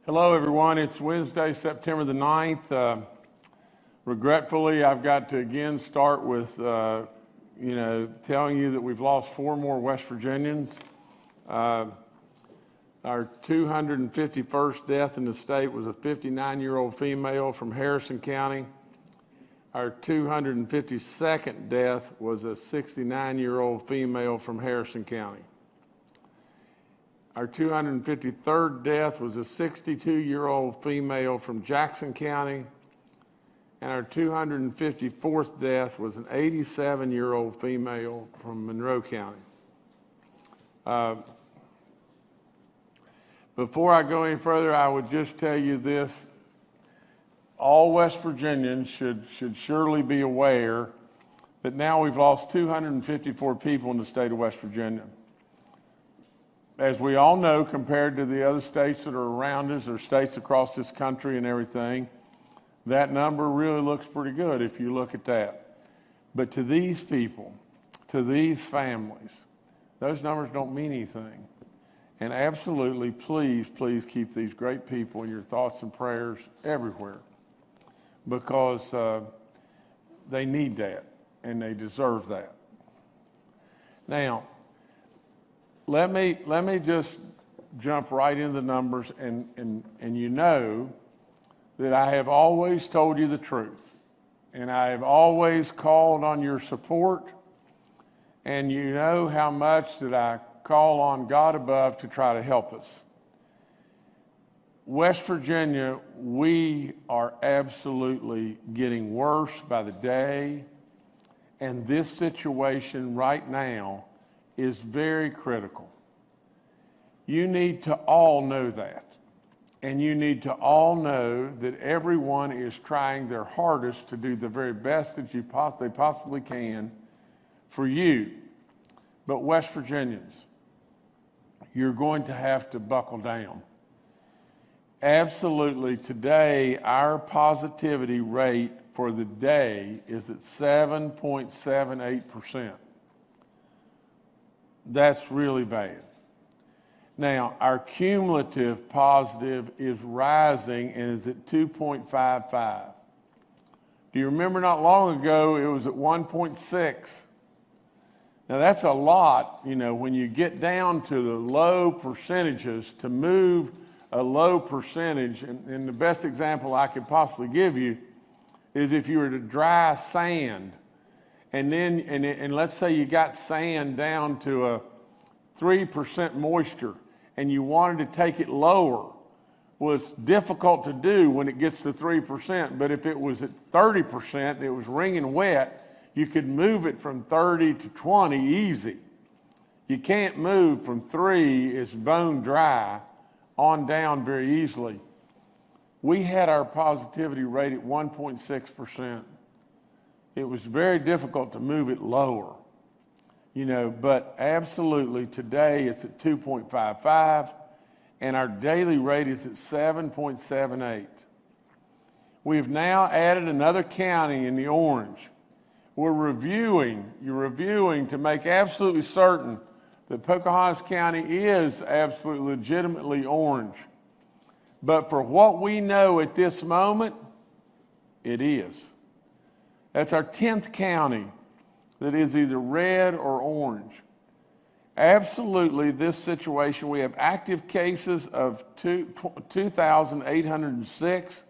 Hello, everyone. It's Wednesday, September the 9th. Regretfully, I've got to again start with, telling you that we've lost 4 more West Virginians. Our 251st death in the state was a 59-year-old female from Harrison County. Our 252nd death was a 69-year-old female from Harrison County. Our 253rd death was a 62-year-old female from Jackson County, and our 254th death was an 87-year-old female from Monroe County. Before I go any further, I would just tell you this. All West Virginians should surely be aware that now we've lost 254 people in the state of West Virginia. As we all know, compared to the other states that are around us or states across this country and everything, that number really looks pretty good if you look at that. But to these people, to these families, those numbers don't mean anything. And absolutely, please keep these great people in your thoughts and prayers everywhere, because they need that and they deserve that. Now, let me just jump right into the numbers, and you know that I have always told you the truth, and I have always called on your support, and you know how much that I call on God above to try to help us. West Virginia, we are absolutely getting worse by the day, and this situation right now is very critical. You need to all know that. And you need to all know that everyone is trying their hardest to do the very best that they possibly can for you. But West Virginians, you're going to have to buckle down. Absolutely, today our positivity rate for the day is at 7.78%. That's really bad. Now, our cumulative positive is rising and is at 2.55. Do you remember not long ago it was at 1.6? Now, that's a lot, when you get down to the low percentages, to move a low percentage, and the best example I could possibly give you is if you were to dry sand, and let's say you got sand down to a 3% moisture and you wanted to take it lower. Well, it's difficult to do when it gets to 3%, but if it was at 30%, it was wringing wet, you could move it from 30 to 20 easy. You can't move from 3, it's bone dry, on down very easily. We had our positivity rate at 1.6%. It was very difficult to move it lower, but absolutely today it's at 2.55 and our daily rate is at 7.78. We've now added another county in the orange. You're reviewing to make absolutely certain that Pocahontas County is absolutely legitimately orange. But for what we know at this moment, it is. That's our 10th county that is either red or orange. Absolutely, this situation, we have active cases of 2,806.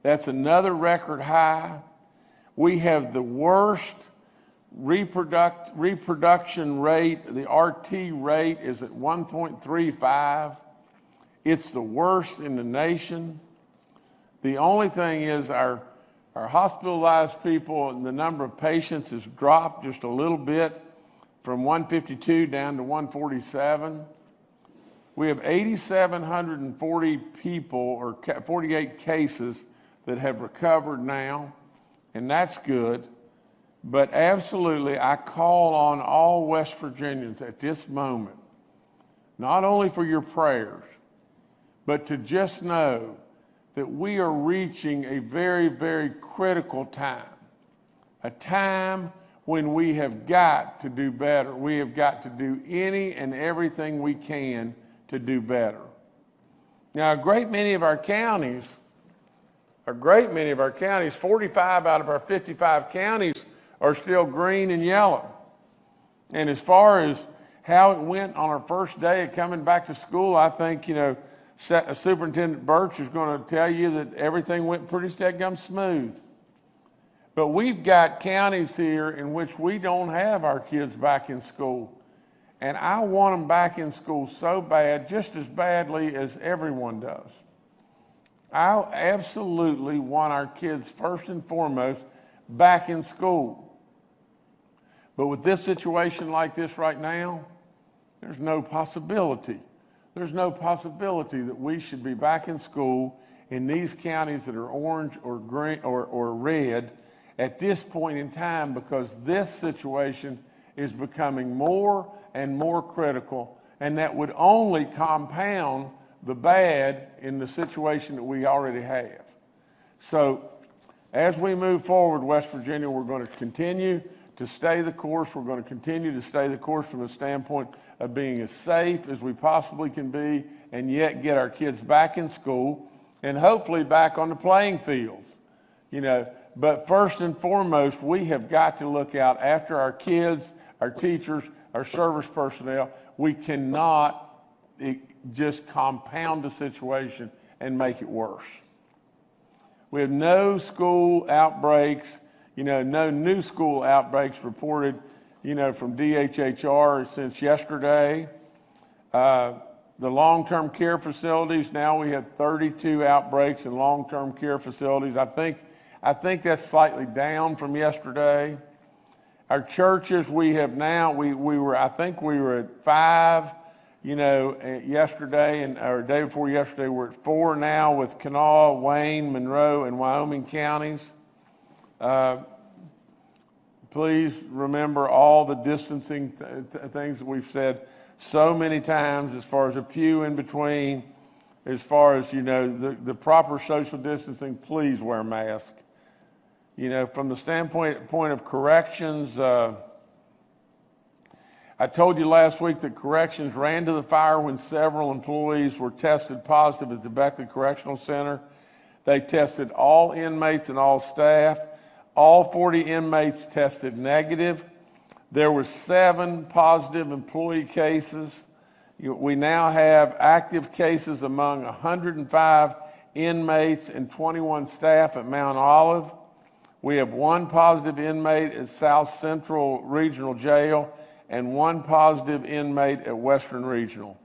That's another record high. We have the worst reproduction rate. The RT rate is at 1.35. It's the worst in the nation. The only thing is our hospitalized people and the number of patients has dropped just a little bit from 152 down to 147. We have 8,740 people or 48 cases that have recovered now, and that's good. But absolutely, I call on all West Virginians at this moment, not only for your prayers, but to just know that we are reaching a very, very critical time, a time when we have got to do better. We have got to do any and everything we can to do better. Now, a great many of our counties, 45 out of our 55 counties are still green and yellow. And as far as how it went on our first day of coming back to school, I think, Superintendent Birch is going to tell you that everything went pretty steadgum smooth. But we've got counties here in which we don't have our kids back in school. And I want them back in school so bad, just as badly as everyone does. I absolutely want our kids, first and foremost, back in school. But with this situation like this right now, there's no possibility. There's no possibility that we should be back in school in these counties that are orange or green or red at this point in time, because this situation is becoming more and more critical, and that would only compound the bad in the situation that we already have. So as we move forward, West Virginia, we're going to continue to stay the course. We're going to continue to stay the course from the standpoint of being as safe as we possibly can be, and yet get our kids back in school and hopefully back on the playing fields. But first and foremost, we have got to look out after our kids, our teachers, our service personnel. We cannot just compound the situation and make it worse. We have no school outbreaks, no new school outbreaks reported, from DHHR since yesterday. The long-term care facilities, now we have 32 outbreaks in long-term care facilities. I think that's slightly down from yesterday. Our churches, we have now, we were at 5, yesterday, or day before yesterday, we're at 4 now with Kanawha, Wayne, Monroe, and Wyoming counties. Please remember all the distancing things that we've said so many times, as far as a pew in between, as far as, the proper social distancing. Please wear a mask. From the standpoint of corrections, I told you last week that corrections ran to the fire when several employees were tested positive at the Beckley Correctional Center. They tested all inmates and all staff. All 40 inmates tested negative. There were 7 positive employee cases. We now have active cases among 105 inmates and 21 staff at Mount Olive. We have 1 positive inmate at South Central Regional Jail and 1 positive inmate at Western Regional.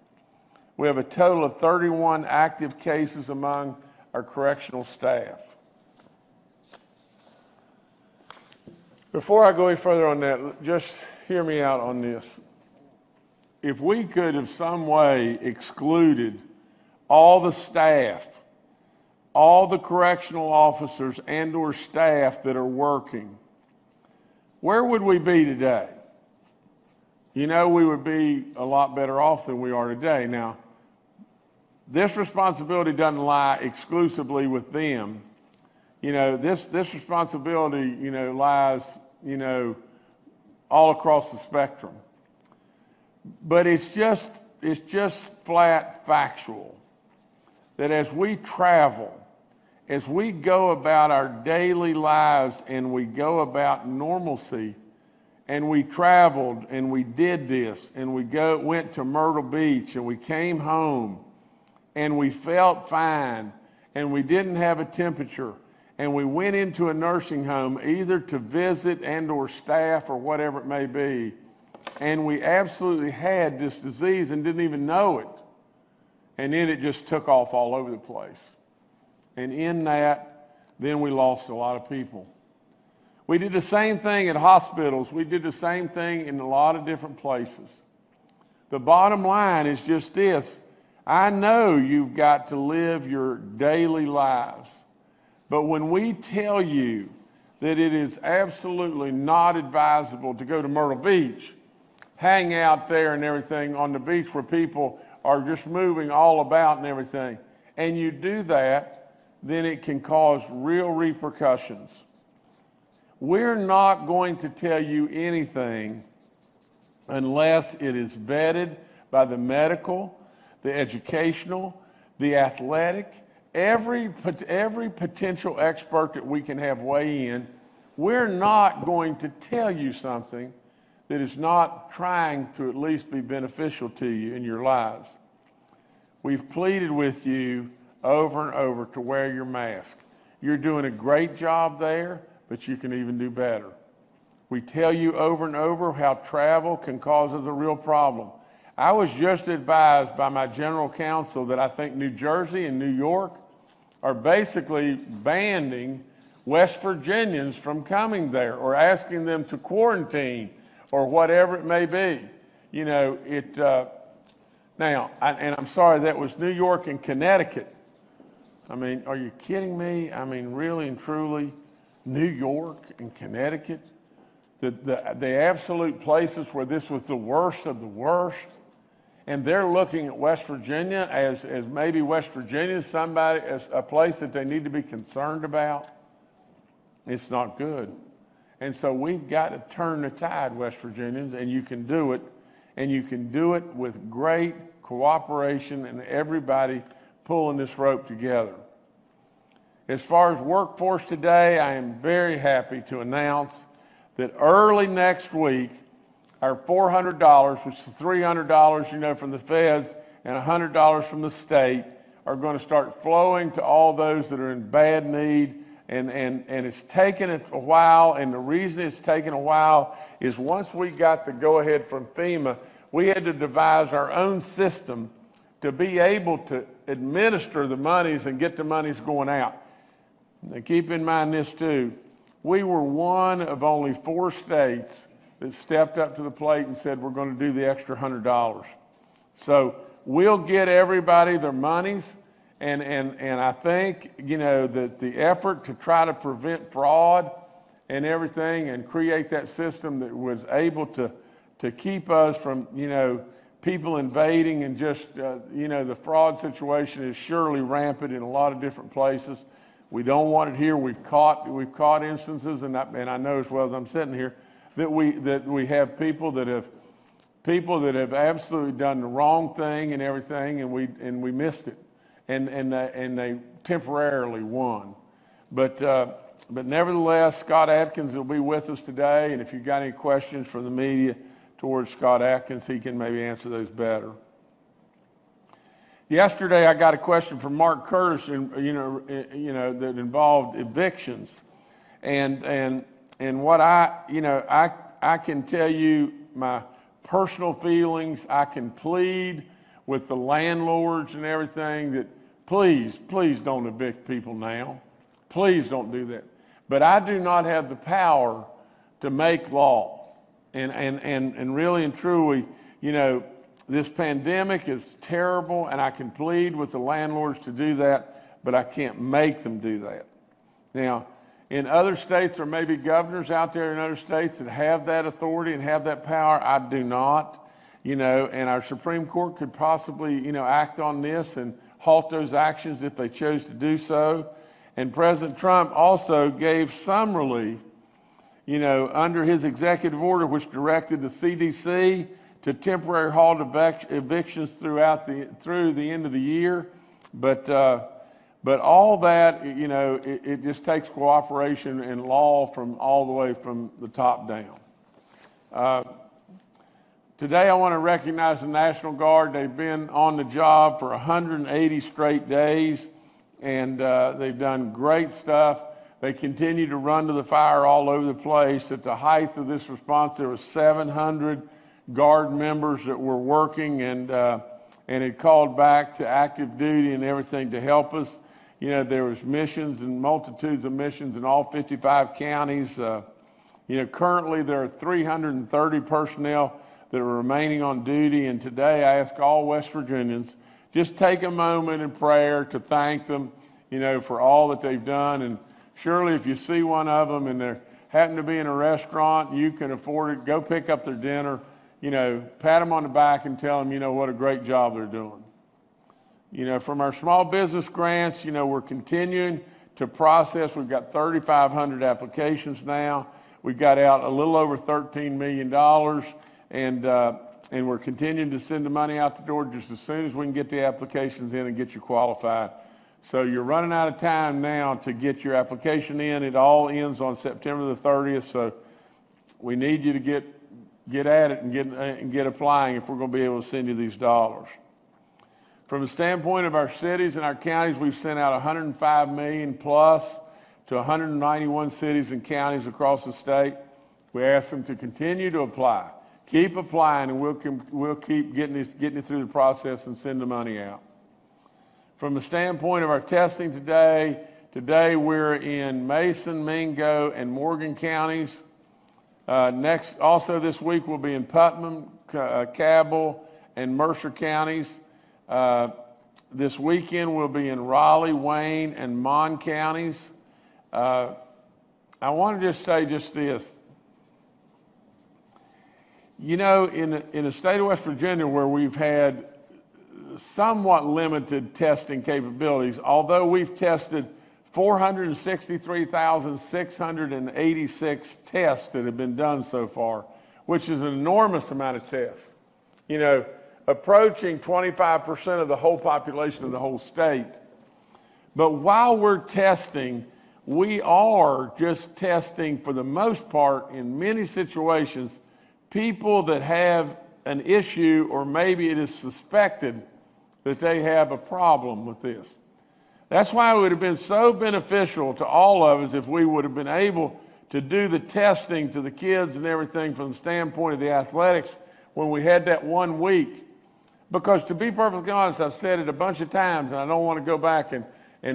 We have a total of 31 active cases among our correctional staff. Before I go any further on that, just hear me out on this. If we could have some way excluded all the staff, all the correctional officers and or staff that are working, where would we be today? We would be a lot better off than we are today. Now, this responsibility doesn't lie exclusively with them. This responsibility, lies, all across the spectrum. But it's just flat factual that as we travel, as we go about our daily lives and we go about normalcy, and we traveled and we did this and we went to Myrtle Beach and we came home and we felt fine and we didn't have a temperature, and we went into a nursing home either to visit and or staff or whatever it may be, and we absolutely had this disease and didn't even know it. And then it just took off all over the place. And in that, then we lost a lot of people. We did the same thing at hospitals. We did the same thing in a lot of different places. The bottom line is just this. I know you've got to live your daily lives. But when we tell you that it is absolutely not advisable to go to Myrtle Beach, hang out there and everything on the beach where people are just moving all about and everything, and you do that, then it can cause real repercussions. We're not going to tell you anything unless it is vetted by the medical, the educational, the athletic, every potential expert that we can have weigh in. We're not going to tell you something that is not trying to at least be beneficial to you in your lives. We've pleaded with you over and over to wear your mask. You're doing a great job there, but you can even do better. We tell you over and over how travel can cause us a real problem. I was just advised by my general counsel that I think New Jersey and New York are basically banning West Virginians from coming there or asking them to quarantine or whatever it may be. You know, I'm sorry, that was New York and Connecticut. I mean, are you kidding me? I mean, really and truly, New York and Connecticut, the absolute places where this was the worst of the worst, and they're looking at West Virginia as maybe West Virginia is as a place that they need to be concerned about. It's not good. And so we've got to turn the tide, West Virginians, and you can do it. And you can do it with great cooperation and everybody pulling this rope together. As far as workforce today, I am very happy to announce that early next week, our $400, which is $300, you know, from the feds and $100 from the state, are going to start flowing to all those that are in bad need. And it's taken a while, and the reason it's taken a while is once we got the go-ahead from FEMA, we had to devise our own system to be able to administer the monies and get the monies going out. Now keep in mind this too, we were one of only 4 states that stepped up to the plate and said we're going to do the extra $100. So we'll get everybody their monies. And I think, you know, that the effort to try to prevent fraud and everything and create that system that was able to keep us from, you know, people invading and just, you know, the fraud situation is surely rampant in a lot of different places. We don't want it here. We've caught instances, and I know as well as I'm sitting here that we have people that have absolutely done the wrong thing and everything, and we missed it. And they temporarily won. But nevertheless, Scott Adkins will be with us today, and if you've got any questions from the media towards Scott Adkins, he can maybe answer those better. Yesterday, I got a question from Mark Curtis, that involved evictions, and what I can tell you my personal feelings. I can plead with the landlords and everything that please don't evict people now. Please don't do that. But I do not have the power to make law. And really and truly, you know, this pandemic is terrible, and I can plead with the landlords to do that, but I can't make them do that. Now, in other states, there may be governors out there in other states that have that authority and have that power. I do not. You know, and our Supreme Court could possibly, you know, act on this and halt those actions if they chose to do so. And President Trump also gave some relief, you know, under his executive order, which directed the CDC to temporary halt evictions through the end of the year. But all that, you know, it just takes cooperation and law from all the way from the top down. Today I want to recognize the National Guard. They've been on the job for 180 straight days, and they've done great stuff. They continue to run to the fire all over the place. At the height of this response, there were 700 Guard members that were working and had called back to active duty and everything to help us. You know, there was missions and multitudes of missions in all 55 counties. You know, currently there are 330 personnel that are remaining on duty, and today I ask all West Virginians, just take a moment in prayer to thank them, you know, for all that they've done. And surely if you see one of them and they happen to be in a restaurant, you can afford it, go pick up their dinner, you know, pat them on the back and tell them, you know, what a great job they're doing. You know, from our small business grants, you know, we're continuing to process. We've got 3,500 applications now. We've got out a little over $13 million. and we're continuing to send the money out the door just as soon as we can get the applications in and get you qualified. So you're running out of time now to get your application in. It all ends on September the 30th, so we need you to get at it and get applying if we're going to be able to send you these dollars. From the standpoint of our cities and our counties, we've sent out $105 million plus to 191 cities and counties across the state. We ask them to continue to apply. Keep applying, and we'll keep getting you through the process and send the money out. From the standpoint of our testing today we're in Mason, Mingo, and Morgan counties. Also this week we'll be in Putnam, Cabell, and Mercer counties. This weekend we'll be in Raleigh, Wayne, and Mon counties. I want to just say just this. You know, in the state of West Virginia, where we've had somewhat limited testing capabilities, although we've tested 463,686 tests that have been done so far, which is an enormous amount of tests. You know, approaching 25% of the whole population of the whole state. But while we're testing, we are just testing, for the most part, in many situations, people that have an issue, or maybe it is suspected that they have a problem with this. That's why it would have been so beneficial to all of us if we would have been able to do the testing to the kids and everything from the standpoint of the athletics when we had that 1 week. Because to be perfectly honest, I've said it a bunch of times, and I don't want to go back and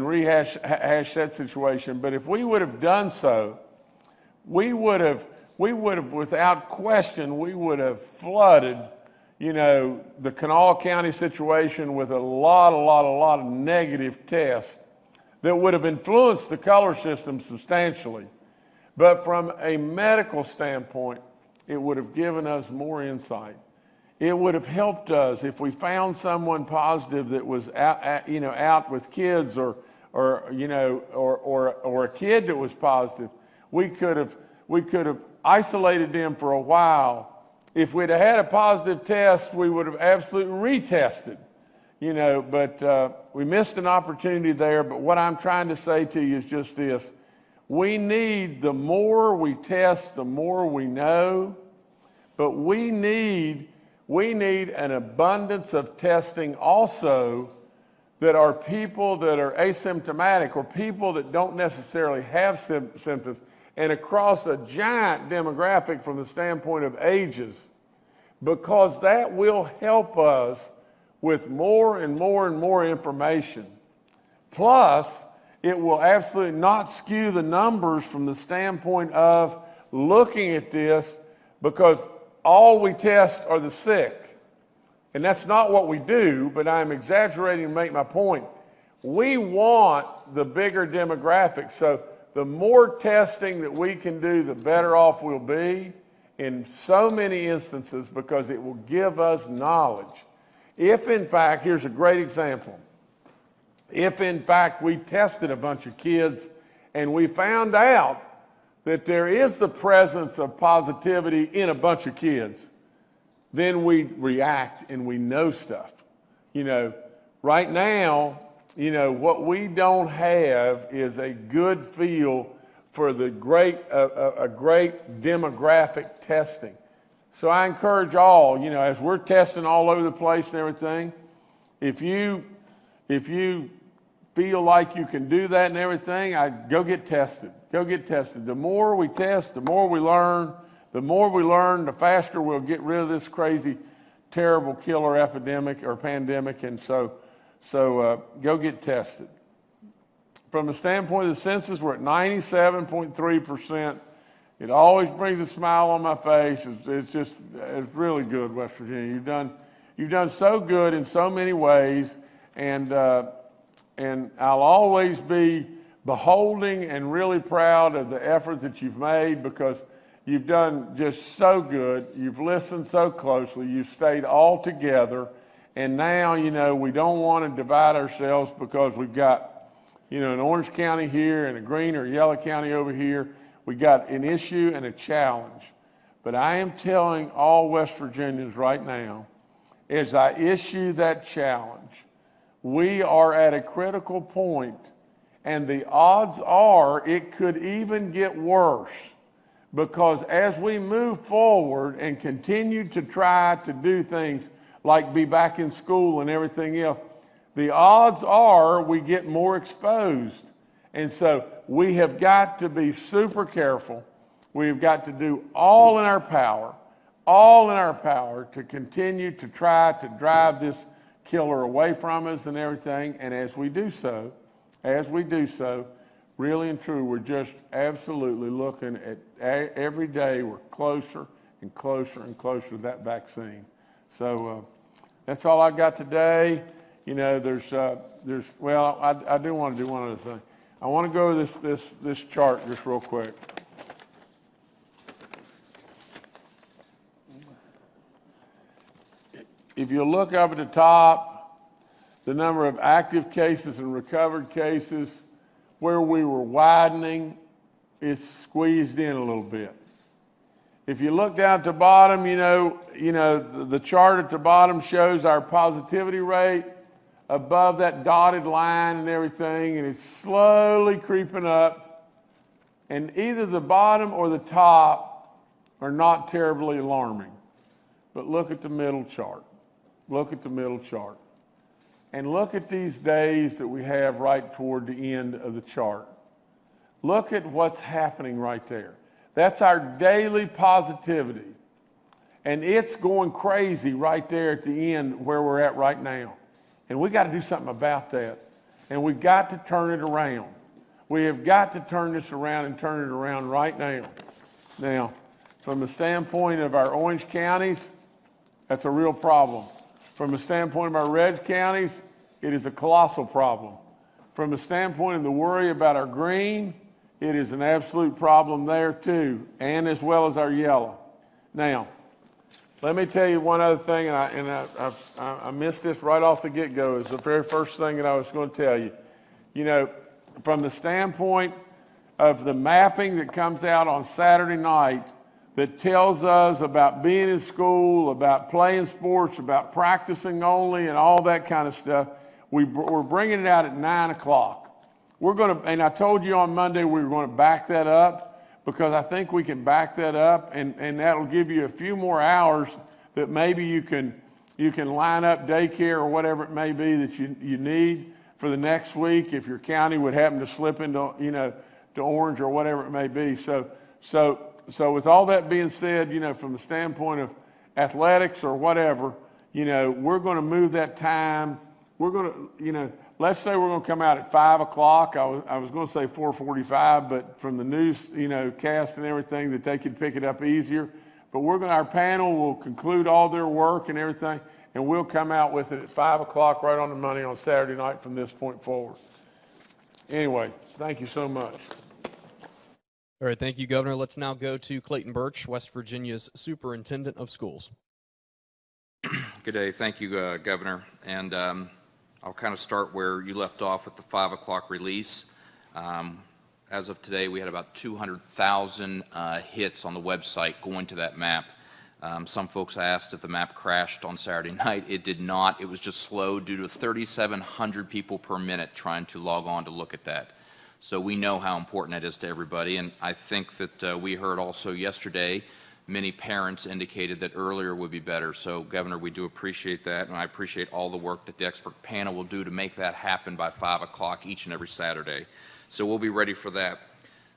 rehash that situation, but if we would have done so, we would have, without question, we would have flooded, you know, the Kanawha County situation with a lot of negative tests that would have influenced the color system substantially. But from a medical standpoint, it would have given us more insight. It would have helped us if we found someone positive that was out with kids, or a kid that was positive. We could have isolated them for a while. If we'd have had a positive test, we would have absolutely retested, you know, but we missed an opportunity there. But what I'm trying to say to you is just this. We need, the more we test, the more we know, but we need an abundance of testing also that are people that are asymptomatic, or people that don't necessarily have symptoms, and across a giant demographic from the standpoint of ages, because that will help us with more and more information. Plus, it will absolutely not skew the numbers from the standpoint of looking at this, because all we test are the sick. And that's not what we do, but I'm exaggerating to make my point. We want the bigger demographic. So the more testing that we can do, the better off we'll be in so many instances, because it will give us knowledge. If in fact, here's a great example. If in fact we tested a bunch of kids and we found out that there is the presence of positivity in a bunch of kids, then we react and we know stuff. You know, right now, you know, what we don't have is a good feel for the great demographic testing. So I encourage all, you know, as we're testing all over the place and everything, if you feel like you can do that and everything, go get tested. Go get tested. The more we test, the more we learn. The more we learn, the faster we'll get rid of this crazy, terrible killer epidemic or pandemic. And so go get tested. From the standpoint of the census, we're at 97.3%. It always brings a smile on my face. It's really good, West Virginia. You've done so good in so many ways, and I'll always be beholding and really proud of the effort that you've made, because you've done just so good. You've listened so closely. You've stayed all together. And now, you know, we don't want to divide ourselves, because we've got, you know, an orange county here and a green or yellow county over here. We got an issue and a challenge. But I am telling all West Virginians right now, as I issue that challenge, we are at a critical point, and the odds are it could even get worse, because as we move forward and continue to try to do things like be back in school and everything else, the odds are we get more exposed. And so we have got to be super careful. We've got to do all in our power to continue to try to drive this killer away from us and everything. And as we do so, really and true, we're just absolutely looking at every day we're closer and closer and closer to that vaccine. So that's all I got today. You know, well, I do want to do one other thing. I want to go over this chart just real quick. If you look up at the top, the number of active cases and recovered cases, where we were widening, it's squeezed in a little bit. If you look down at the bottom, you know, the chart at the bottom shows our positivity rate above that dotted line and everything, and it's slowly creeping up. And either the bottom or the top are not terribly alarming. But look at the middle chart. Look at the middle chart. And look at these days that we have right toward the end of the chart. Look at what's happening right there. That's our daily positivity. And it's going crazy right there at the end where we're at right now. And we got to do something about that. And we've got to turn it around. We have got to turn this around and turn it around right now. Now, from the standpoint of our orange counties, that's a real problem. From the standpoint of our red counties, it is a colossal problem. From the standpoint of the worry about our green, it is an absolute problem there too, and as well as our yellow. Now, let me tell you one other thing, and I missed this right off the get-go. It's the very first thing that I was going to tell you. You know, from the standpoint of the mapping that comes out on Saturday night that tells us about being in school, about playing sports, about practicing only, and all that kind of stuff, we're bringing it out at 9 o'clock. And I told you on Monday we were going to back that up, because I think we can back that up, and that'll give you a few more hours that maybe you can line up daycare or whatever it may be that you need for the next week if your county would happen to slip into, to orange or whatever it may be. So with all that being said, from the standpoint of athletics or whatever, we're going to move that time. We're going to, let's say we're going to come out at 5 o'clock. I was going to say 4:45, but from the news, cast and everything, that they could pick it up easier. But our panel will conclude all their work and everything, and we'll come out with it at 5 o'clock right on the money on Saturday night from this point forward. Anyway, thank you so much. All right, thank you, Governor. Let's now go to Clayton Birch, West Virginia's Superintendent of Schools. Good day. Thank you, Governor. And I'll kind of start where you left off with the 5 o'clock release. As of today, we had about 200,000 hits on the website going to that map. Some folks asked if the map crashed on Saturday night. It did not. It was just slow due to 3,700 people per minute trying to log on to look at that. So we know how important that is to everybody. And I think that we heard also yesterday many parents indicated that earlier would be better. So, Governor, we do appreciate that, and I appreciate all the work that the expert panel will do to make that happen by 5 o'clock each and every Saturday. So we'll be ready for that.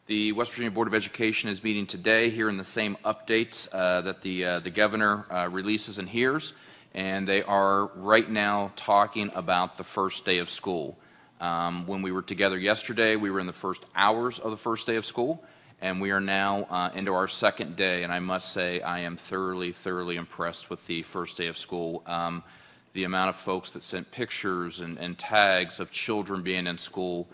The West Virginia Board of Education is meeting today, hearing the same updates that the Governor releases and hears, and they are right now talking about the first day of school. When we were together yesterday, we were in the first hours of the first day of school, and we are now into our second day, and I must say I am thoroughly impressed with the first day of school. The amount of folks that sent pictures and tags of children being in school,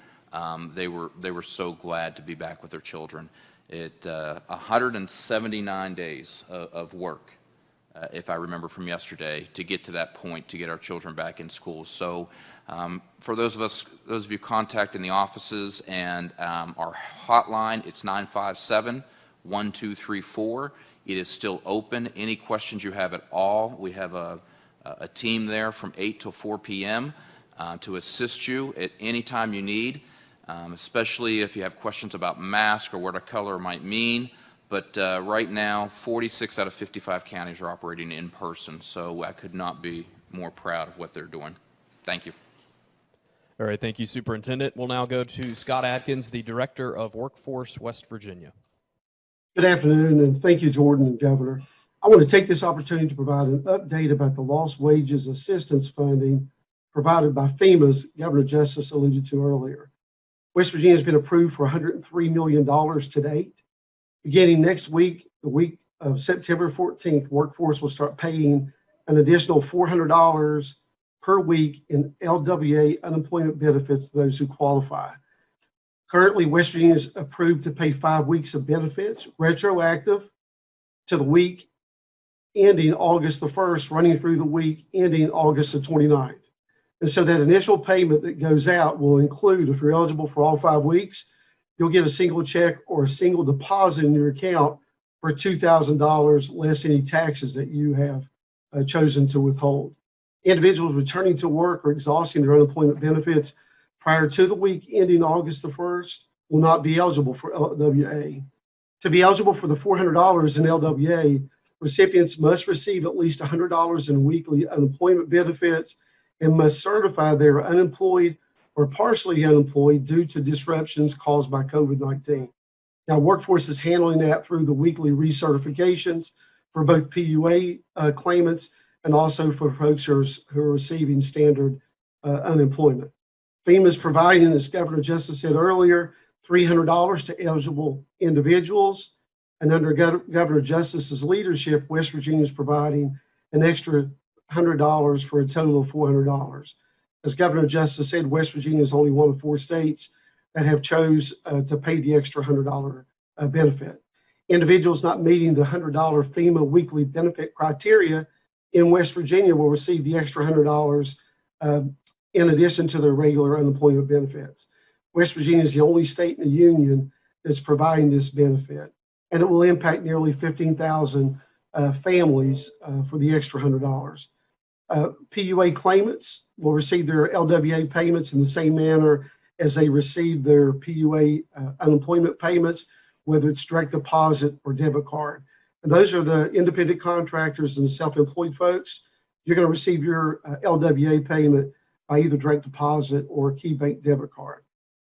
they were so glad to be back with their children. 179 days of work, if I remember from yesterday, to get to that point, to get our children back in school. So for those of you contacting the offices and our hotline, it's 1, 2, 3, 4. It is still open. Any questions you have at all, we have a team there from 8 till 4 p.m. To assist you at any time you need, especially if you have questions about masks or what a color might mean. But right now, 46 out of 55 counties are operating in person, so I could not be more proud of what they're doing. Thank you. All right, thank you, Superintendent. We'll now go to Scott Adkins, the Director of Workforce, West Virginia. Good afternoon, and thank you, Jordan and Governor. I want to take this opportunity to provide an update about the lost wages assistance funding provided by FEMA, as Governor Justice alluded to earlier. West Virginia has been approved for $103 million to date. Beginning next week, the week of September 14th, Workforce will start paying an additional $400 per week in LWA unemployment benefits to those who qualify. Currently, West Virginia is approved to pay 5 weeks of benefits, retroactive to the week ending August the 1st, running through the week ending August the 29th. And so that initial payment that goes out will include, if you're eligible for all 5 weeks, you'll get a single check or a single deposit in your account for $2,000 less any taxes that you have chosen to withhold. Individuals returning to work or exhausting their unemployment benefits prior to the week ending August the 1st will not be eligible for LWA. To be eligible for the $400 in LWA, recipients must receive at least $100 in weekly unemployment benefits and must certify they are unemployed or partially unemployed due to disruptions caused by COVID-19. Now, Workforce is handling that through the weekly recertifications for both PUA claimants and also for folks who are receiving standard unemployment. FEMA is providing, as Governor Justice said earlier, $300 to eligible individuals. And under Governor Justice's leadership, West Virginia is providing an extra $100 for a total of $400. As Governor Justice said, West Virginia is only one of 4 states that have chose to pay the extra $100 benefit. Individuals not meeting the $100 FEMA weekly benefit criteria in West Virginia will receive the extra $100 in addition to their regular unemployment benefits. West Virginia is the only state in the union that's providing this benefit, and it will impact nearly 15,000 families for the extra $100. PUA claimants will receive their LWA payments in the same manner as they receive their PUA unemployment payments, whether it's direct deposit or debit card. And those are the independent contractors and the self-employed folks. You're going to receive your LWA payment by either direct deposit or key bank debit card.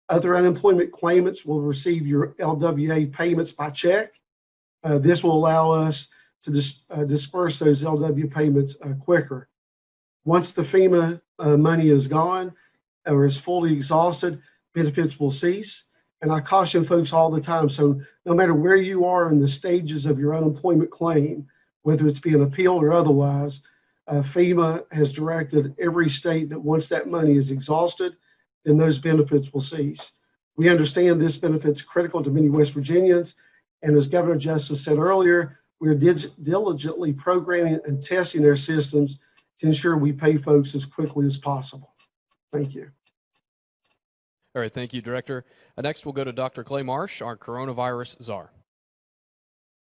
Other unemployment claimants will receive your LWA payments by check. This will allow us to disperse those LW payments quicker. Once the FEMA money is gone or is fully exhausted, benefits will cease. And I caution folks all the time, so no matter where you are in the stages of your unemployment claim, whether it's being appealed or otherwise, FEMA has directed every state that once that money is exhausted, then those benefits will cease. We understand this benefit's critical to many West Virginians, and as Governor Justice said earlier, we're diligently programming and testing their systems to ensure we pay folks as quickly as possible. Thank you. All right, thank you, Director. Next, we'll go to Dr. Clay Marsh, our coronavirus czar.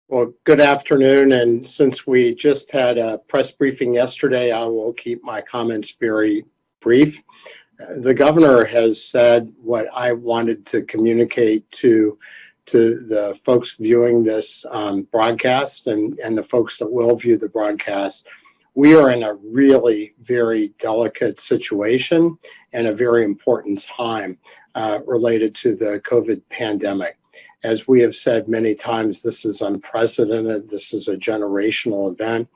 Well, good afternoon, and since we just had a press briefing yesterday, I will keep my comments very brief. The governor has said what I wanted to communicate to the folks viewing this broadcast and the folks that will view the broadcast. We are in a really very delicate situation and a very important time related to the COVID pandemic. As we have said many times, this is unprecedented. This is a generational event.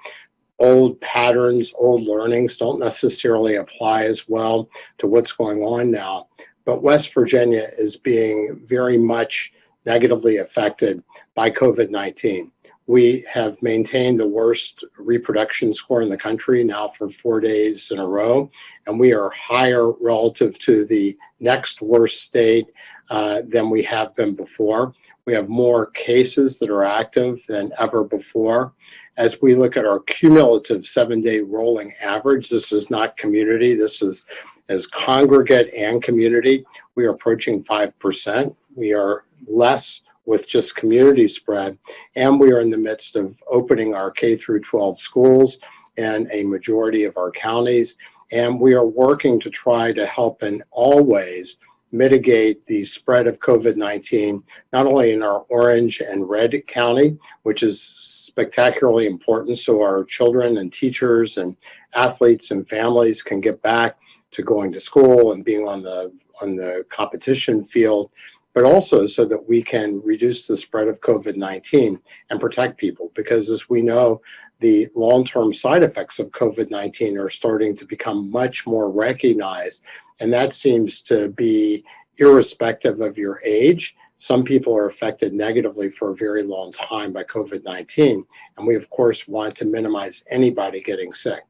Old patterns, old learnings don't necessarily apply as well to what's going on now. But West Virginia is being very much negatively affected by COVID-19. We have maintained the worst reproduction score in the country now for 4 days in a row, and we are higher relative to the next worst state than we have been before. We have more cases that are active than ever before. As we look at our cumulative 7-day rolling average, this is not community, this is as congregate and community, we are approaching 5%. We are less with just community spread. And we are in the midst of opening our K through 12 schools in a majority of our counties. And we are working to try to help in all ways mitigate the spread of COVID-19, not only in our Orange and Red County, which is spectacularly important so our children and teachers and athletes and families can get back to going to school and being on the competition field, but also so that we can reduce the spread of COVID-19 and protect people. Because as we know, the long-term side effects of COVID-19 are starting to become much more recognized, and that seems to be irrespective of your age. Some people are affected negatively for a very long time by COVID-19, and we of course want to minimize anybody getting sick.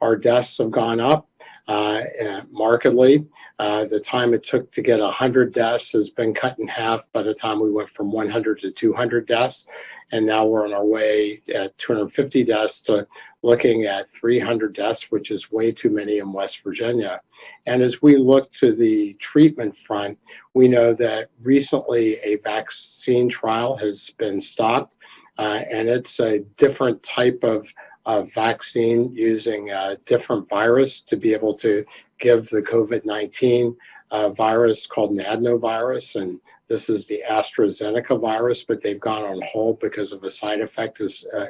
Our deaths have gone up markedly. The time it took to get 100 deaths has been cut in half by the time we went from 100 to 200 deaths. And now we're on our way at 250 deaths to looking at 300 deaths, which is way too many in West Virginia. And as we look to the treatment front, we know that recently a vaccine trial has been stopped, and it's a different type of vaccine using a different virus to be able to give the COVID-19 virus called an adenovirus, and this is the AstraZeneca virus, but they've gone on hold because of a side effect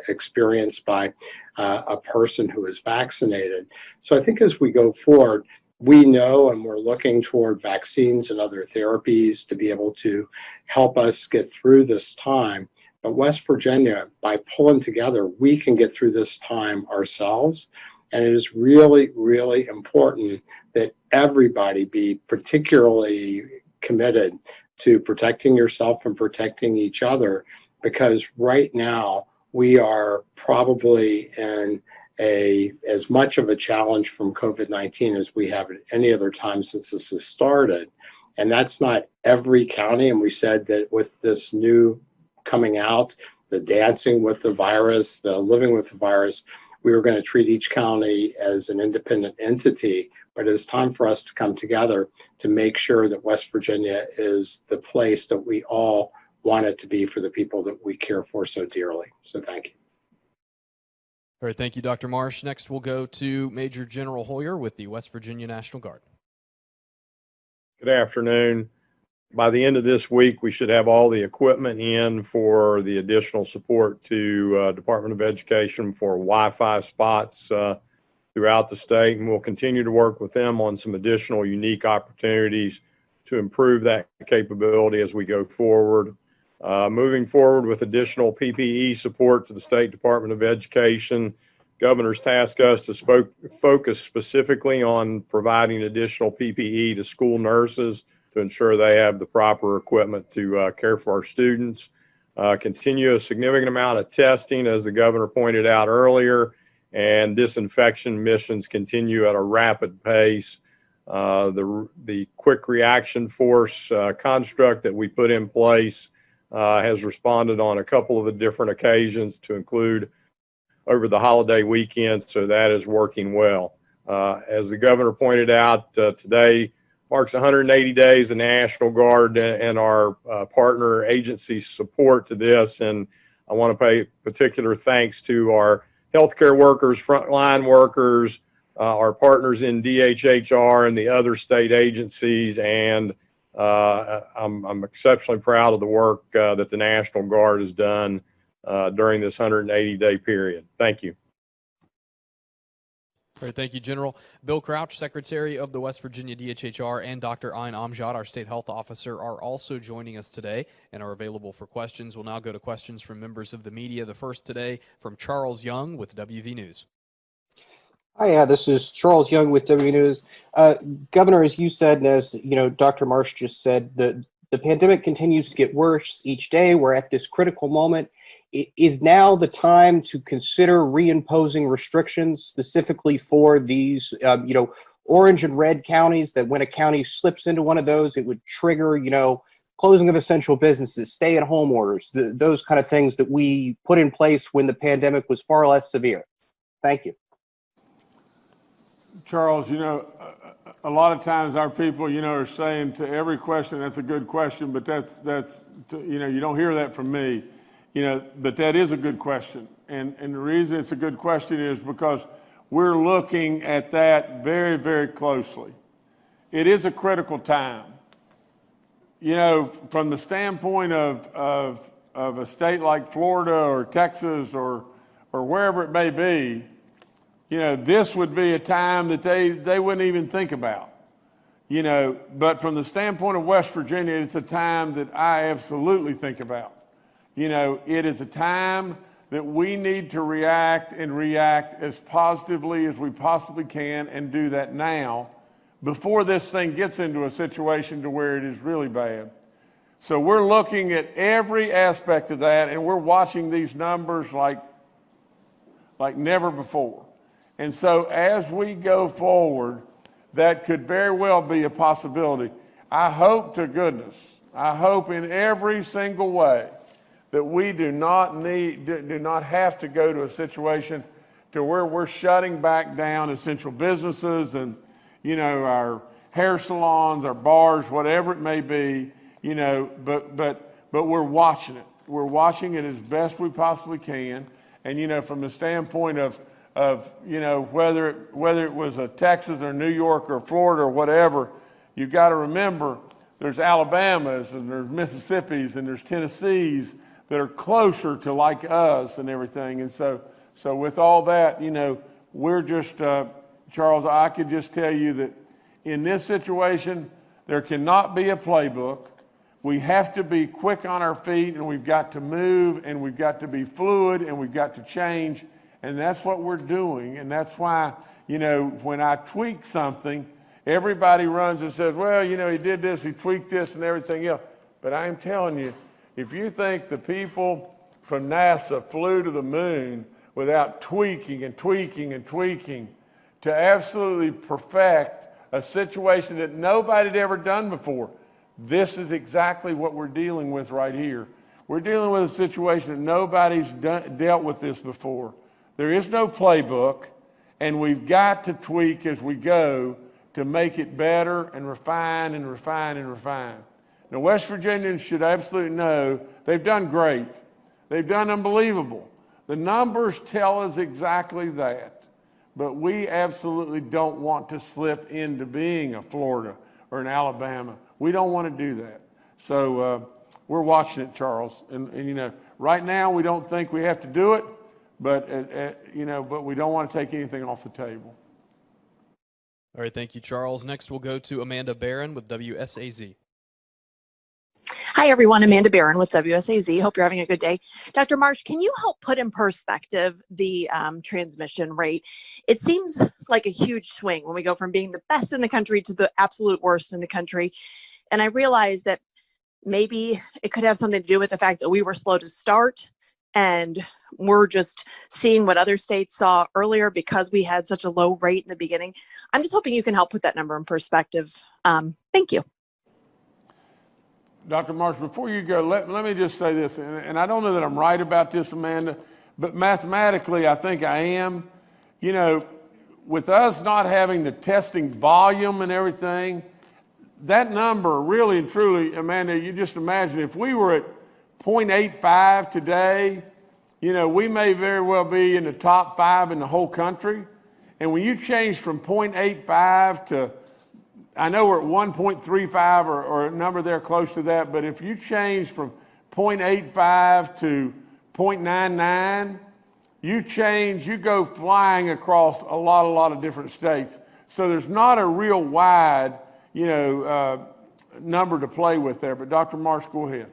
experienced by a person who is vaccinated. So I think as we go forward, we know and we're looking toward vaccines and other therapies to be able to help us get through this time. But West Virginia, by pulling together, we can get through this time ourselves. And it is really, really important that everybody be particularly committed to protecting yourself and protecting each other, because right now we are probably in as much of a challenge from COVID-19 as we have at any other time since this has started. And that's not every county. And we said that with this new coming out, the dancing with the virus, the living with the virus, we were going to treat each county as an independent entity, but it's time for us to come together to make sure that West Virginia is the place that we all want it to be for the people that we care for so dearly. So thank you. All right, thank you, Dr. Marsh. Next, we'll go to Major General Hoyer with the West Virginia National Guard. Good afternoon. By the end of this week, we should have all the equipment in for the additional support to Department of Education for Wi-Fi spots throughout the state, and we'll continue to work with them on some additional unique opportunities to improve that capability as we go forward. Moving forward with additional PPE support to the State Department of Education, Governor's tasked us to focus specifically on providing additional PPE to school nurses to ensure they have the proper equipment to care for our students. Continue a significant amount of testing, as the governor pointed out earlier, and disinfection missions continue at a rapid pace. The quick reaction force construct that we put in place has responded on a couple of different occasions, to include over the holiday weekend, so that is working well. As the governor pointed out, today marks 180 days of National Guard and our partner agency support to this, and I want to pay particular thanks to our healthcare workers, frontline workers, our partners in DHHR and the other state agencies, and I'm exceptionally proud of the work that the National Guard has done during this 180-day period. Thank you. All right, thank you, General. Bill Crouch, Secretary of the West Virginia DHHR, and Dr. Ayn Amjad, our State Health Officer, are also joining us today and are available for questions. We'll now go to questions from members of the media. The first today from Charles Young with WV News. Hi, this is Charles Young with WV News. Governor, as you said, and as Dr. Marsh just said, the pandemic continues to get worse each day. We're at this critical moment. Is now the time to consider reimposing restrictions specifically for these, orange and red counties, that when a county slips into one of those, it would trigger, closing of essential businesses, stay-at-home orders, those kind of things that we put in place when the pandemic was far less severe? Thank you. Charles, a lot of times our people, are saying to every question, that's a good question, but you don't hear that from me, but that is a good question. And the reason it's a good question is because we're looking at that very, very closely. It is a critical time. From the standpoint of a state like Florida or Texas or wherever it may be, this would be a time that they wouldn't even think about. But from the standpoint of West Virginia, it's a time that I absolutely think about. It is a time that we need to react as positively as we possibly can, and do that now before this thing gets into a situation to where it is really bad. So we're looking at every aspect of that, and we're watching these numbers like never before. And so as we go forward, that could very well be a possibility. I hope to goodness, I hope in every single way that we do not have to go to a situation to where we're shutting back down essential businesses and, our hair salons, our bars, whatever it may be, but we're watching it. We're watching it as best we possibly can. And, from the standpoint of whether it was a Texas or New York or Florida or whatever, you've got to remember there's Alabamas and there's Mississippis and there's Tennessees that are closer to like us and everything. And so with all that, we're just, Charles, I could just tell you that in this situation, there cannot be a playbook. We have to be quick on our feet, and we've got to move, and we've got to be fluid, and we've got to change. And that's what we're doing. And that's why, when I tweak something, everybody runs and says, well, he did this, he tweaked this and everything else. But I am telling you, if you think the people from NASA flew to the moon without tweaking and tweaking and tweaking to absolutely perfect a situation that nobody had ever done before, this is exactly what we're dealing with right here. We're dealing with a situation that nobody's dealt with this before. There is no playbook, and we've got to tweak as we go to make it better and refine and refine and refine. Now, West Virginians should absolutely know they've done great. They've done unbelievable. The numbers tell us exactly that. But we absolutely don't want to slip into being a Florida or an Alabama. We don't want to do that. So we're watching it, Charles. And right now we don't think we have to do it, but but we don't want to take anything off the table. All right, thank you, Charles. Next, we'll go to Amanda Barron with WSAZ. Hi, everyone. Amanda Barron with WSAZ. Hope you're having a good day. Dr. Marsh, can you help put in perspective the transmission rate? It seems like a huge swing when we go from being the best in the country to the absolute worst in the country. And I realize that maybe it could have something to do with the fact that we were slow to start and we're just seeing what other states saw earlier because we had such a low rate in the beginning. I'm just hoping you can help put that number in perspective. Thank you. Dr. Marsh, before you go, let me just say this, and I don't know that I'm right about this, Amanda, but mathematically I think I am. With us not having the testing volume and everything, that number really and truly, Amanda, you just imagine if we were at 0.85 today, we may very well be in the top 5 in the whole country. And when you change from 0.85 to, I know we're at 1.35 or a number there close to that, but if you change from 0.85 to 0.99, you go flying across a lot of different states. So there's not a real wide, number to play with there. But Dr. Marsh, go ahead.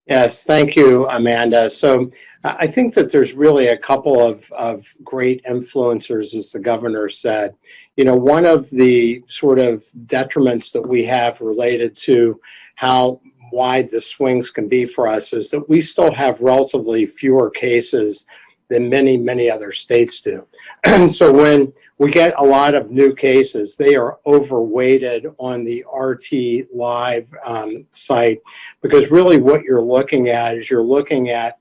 Yes, thank you, Amanda. So I think that there's really a couple of great influencers, as the governor said. One of the sort of detriments that we have related to how wide the swings can be for us is that we still have relatively fewer cases than many other states do. So when we get a lot of new cases, they are overweighted on the RT Live site, because really what you're looking at is you're looking at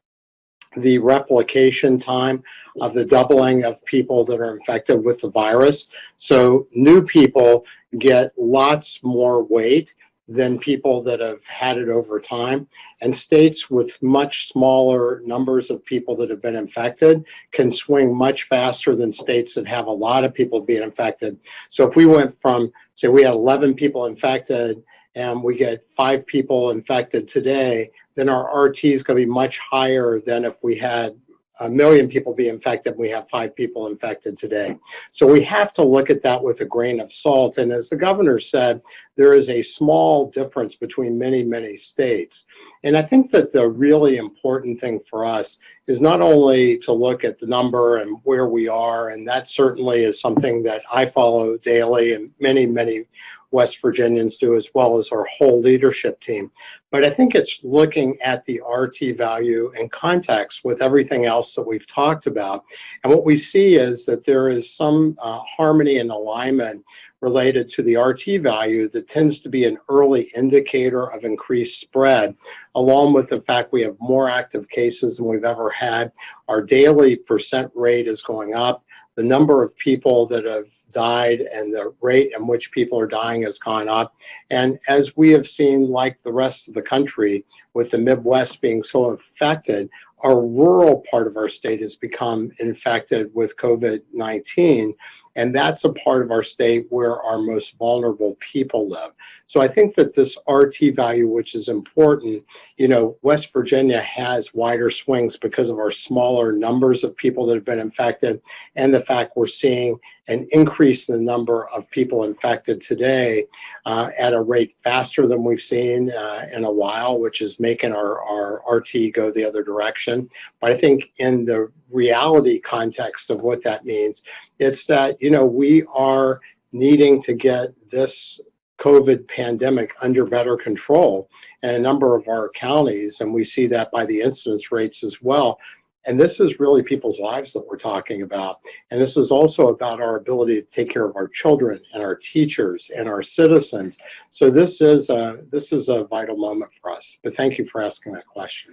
the replication time of the doubling of people that are infected with the virus. So new people get lots more weight than people that have had it over time. And states with much smaller numbers of people that have been infected can swing much faster than states that have a lot of people being infected. So if we went from, say, we had 11 people infected and we get 5 people infected today, then our RT is going to be much higher than if we had 1 million people be infected, we have 5 people infected today. So we have to look at that with a grain of salt. And as the governor said, there is a small difference between many, many states. And I think that the really important thing for us is not only to look at the number and where we are, and that certainly is something that I follow daily and many, many West Virginians do, as well as our whole leadership team. But I think it's looking at the RT value in context with everything else that we've talked about. And what we see is that there is some harmony and alignment related to the RT value that tends to be an early indicator of increased spread, along with the fact we have more active cases than we've ever had. Our daily percent rate is going up. The number of people that have died and the rate in which people are dying has gone up. And as we have seen, like the rest of the country, with the Midwest being so affected, our rural part of our state has become infected with COVID-19. And that's a part of our state where our most vulnerable people live. So I think that this RT value, which is important, you know, West Virginia has wider swings because of our smaller numbers of people that have been infected and the fact we're seeing an increase in the number of people infected today at a rate faster than we've seen in a while, which is making our RT go the other direction. But I think in the reality context of what that means, it's that, you know, we are needing to get this COVID pandemic under better control in a number of our counties, and we see that by the incidence rates as well. And this is really people's lives that we're talking about. And this is also about our ability to take care of our children and our teachers and our citizens. So this is a vital moment for us. But thank you for asking that question.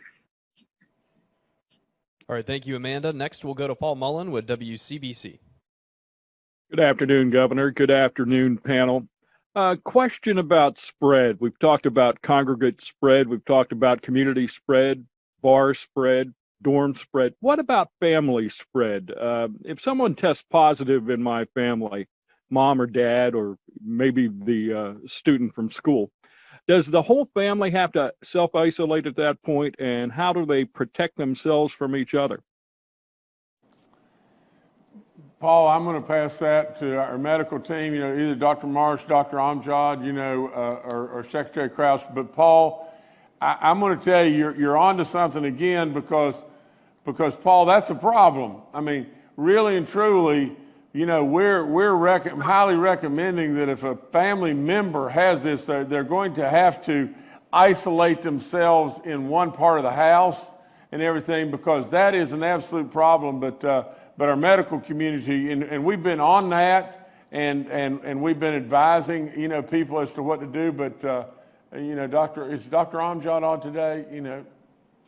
All right, thank you, Amanda. Next, we'll go to Paul Mullen with WCBC. Good afternoon, Governor. Good afternoon, panel. Question about spread. We've talked about congregate spread. We've talked about community spread, bar spread, dorm spread. What about family spread? If someone tests positive in my family, mom or dad, or maybe the student from school, does the whole family have to self-isolate at that point, and how do they protect themselves from each other? Paul, I'm going to pass that to our medical team, you know, either Dr. Marsh, Dr. Amjad, you know, or Secretary Krause. But Paul, I'm going to tell you, you're onto something again, because Paul, that's a problem. I mean, really and truly, you know, we're highly recommending that if a family member has this, they're going to have to isolate themselves in one part of the house and everything, because that is an absolute problem. But our medical community, and we've been on that, and we've been advising, you know, people as to what to do. But you know, is Dr. Amjad on today? You know,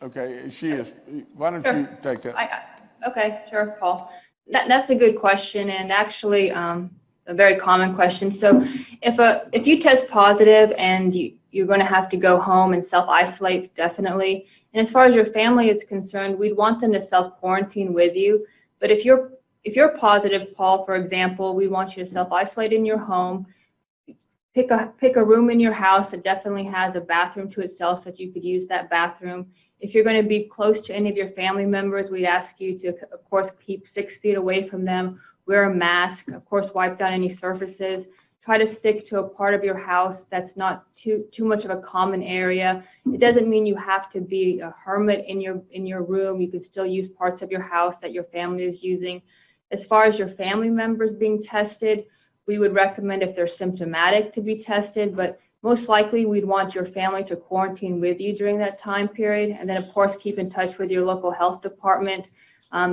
okay, she is. Why don't you take that? Okay, sure, Paul. That's a good question, and actually a very common question. So if you test positive and you're going to have to go home and self-isolate, definitely. And as far as your family is concerned, we'd want them to self-quarantine with you. But if you're positive, Paul, for example, we want you to self-isolate in your home. Pick a room in your house that definitely has a bathroom to itself, so that you could use that bathroom. If you're going to be close to any of your family members, we'd ask you to, of course, keep 6 feet away from them. Wear a mask. Of course, wipe down any surfaces. Try to stick to a part of your house that's not too much of a common area. It doesn't mean you have to be a hermit in your room. You can still use parts of your house that your family is using. As far as your family members being tested, we would recommend, if they're symptomatic, to be tested, but most likely we'd want your family to quarantine with you during that time period. And then, of course, keep in touch with your local health department.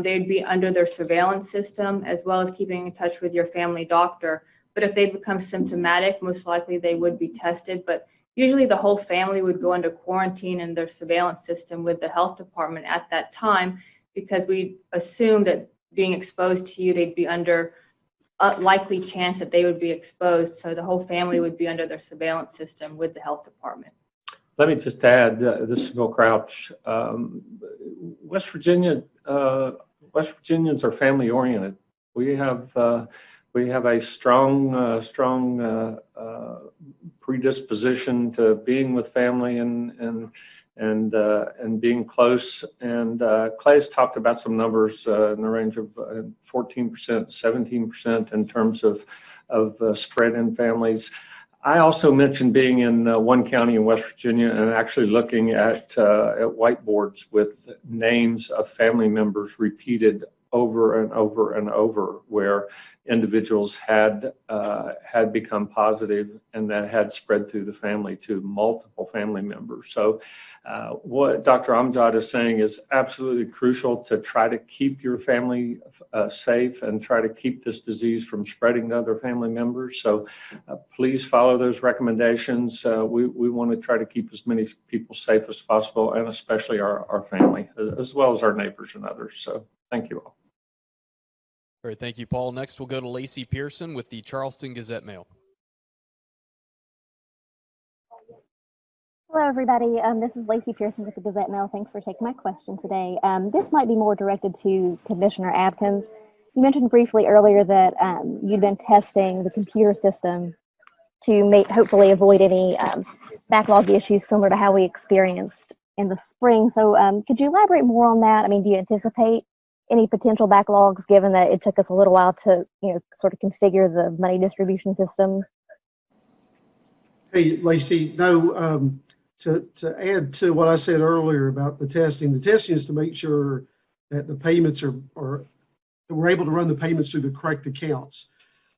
They'd be under their surveillance system, as well as keeping in touch with your family doctor. But if they become symptomatic, most likely they would be tested. But usually the whole family would go under quarantine in their surveillance system with the health department at that time, because we assume that being exposed to you, they'd be under a likely chance that they would be exposed. So the whole family would be under their surveillance system with the health department. Let me just add, this is Bill Crouch. West Virginians are family oriented. We have a strong predisposition to being with family and being close. And Clay's talked about some numbers in the range of 14%, 17% in terms of spread in families. I also mentioned being in one county in West Virginia and actually looking at whiteboards with names of family members repeated over and over and over, where individuals had become positive and that had spread through the family to multiple family members. So what Dr. Amjad is saying is absolutely crucial to try to keep your family safe and try to keep this disease from spreading to other family members. So please follow those recommendations. We want to try to keep as many people safe as possible, and especially our family, as well as our neighbors and others. So thank you all. All right, thank you, Paul. Next, we'll go to Lacey Pearson with the Charleston Gazette-Mail. Hello, everybody. This is Lacey Pearson with the Gazette-Mail. Thanks for taking my question today. This might be more directed to Commissioner Adkins. You mentioned briefly earlier that you'd been testing the computer system to hopefully avoid any backlog issues similar to how we experienced in the spring. So could you elaborate more on that? I mean, do you anticipate any potential backlogs, given that it took us a little while to, sort of configure the money distribution system? Hey, Lacey, no, to add to what I said earlier about the testing is to make sure that the payments are that we're able to run the payments through the correct accounts.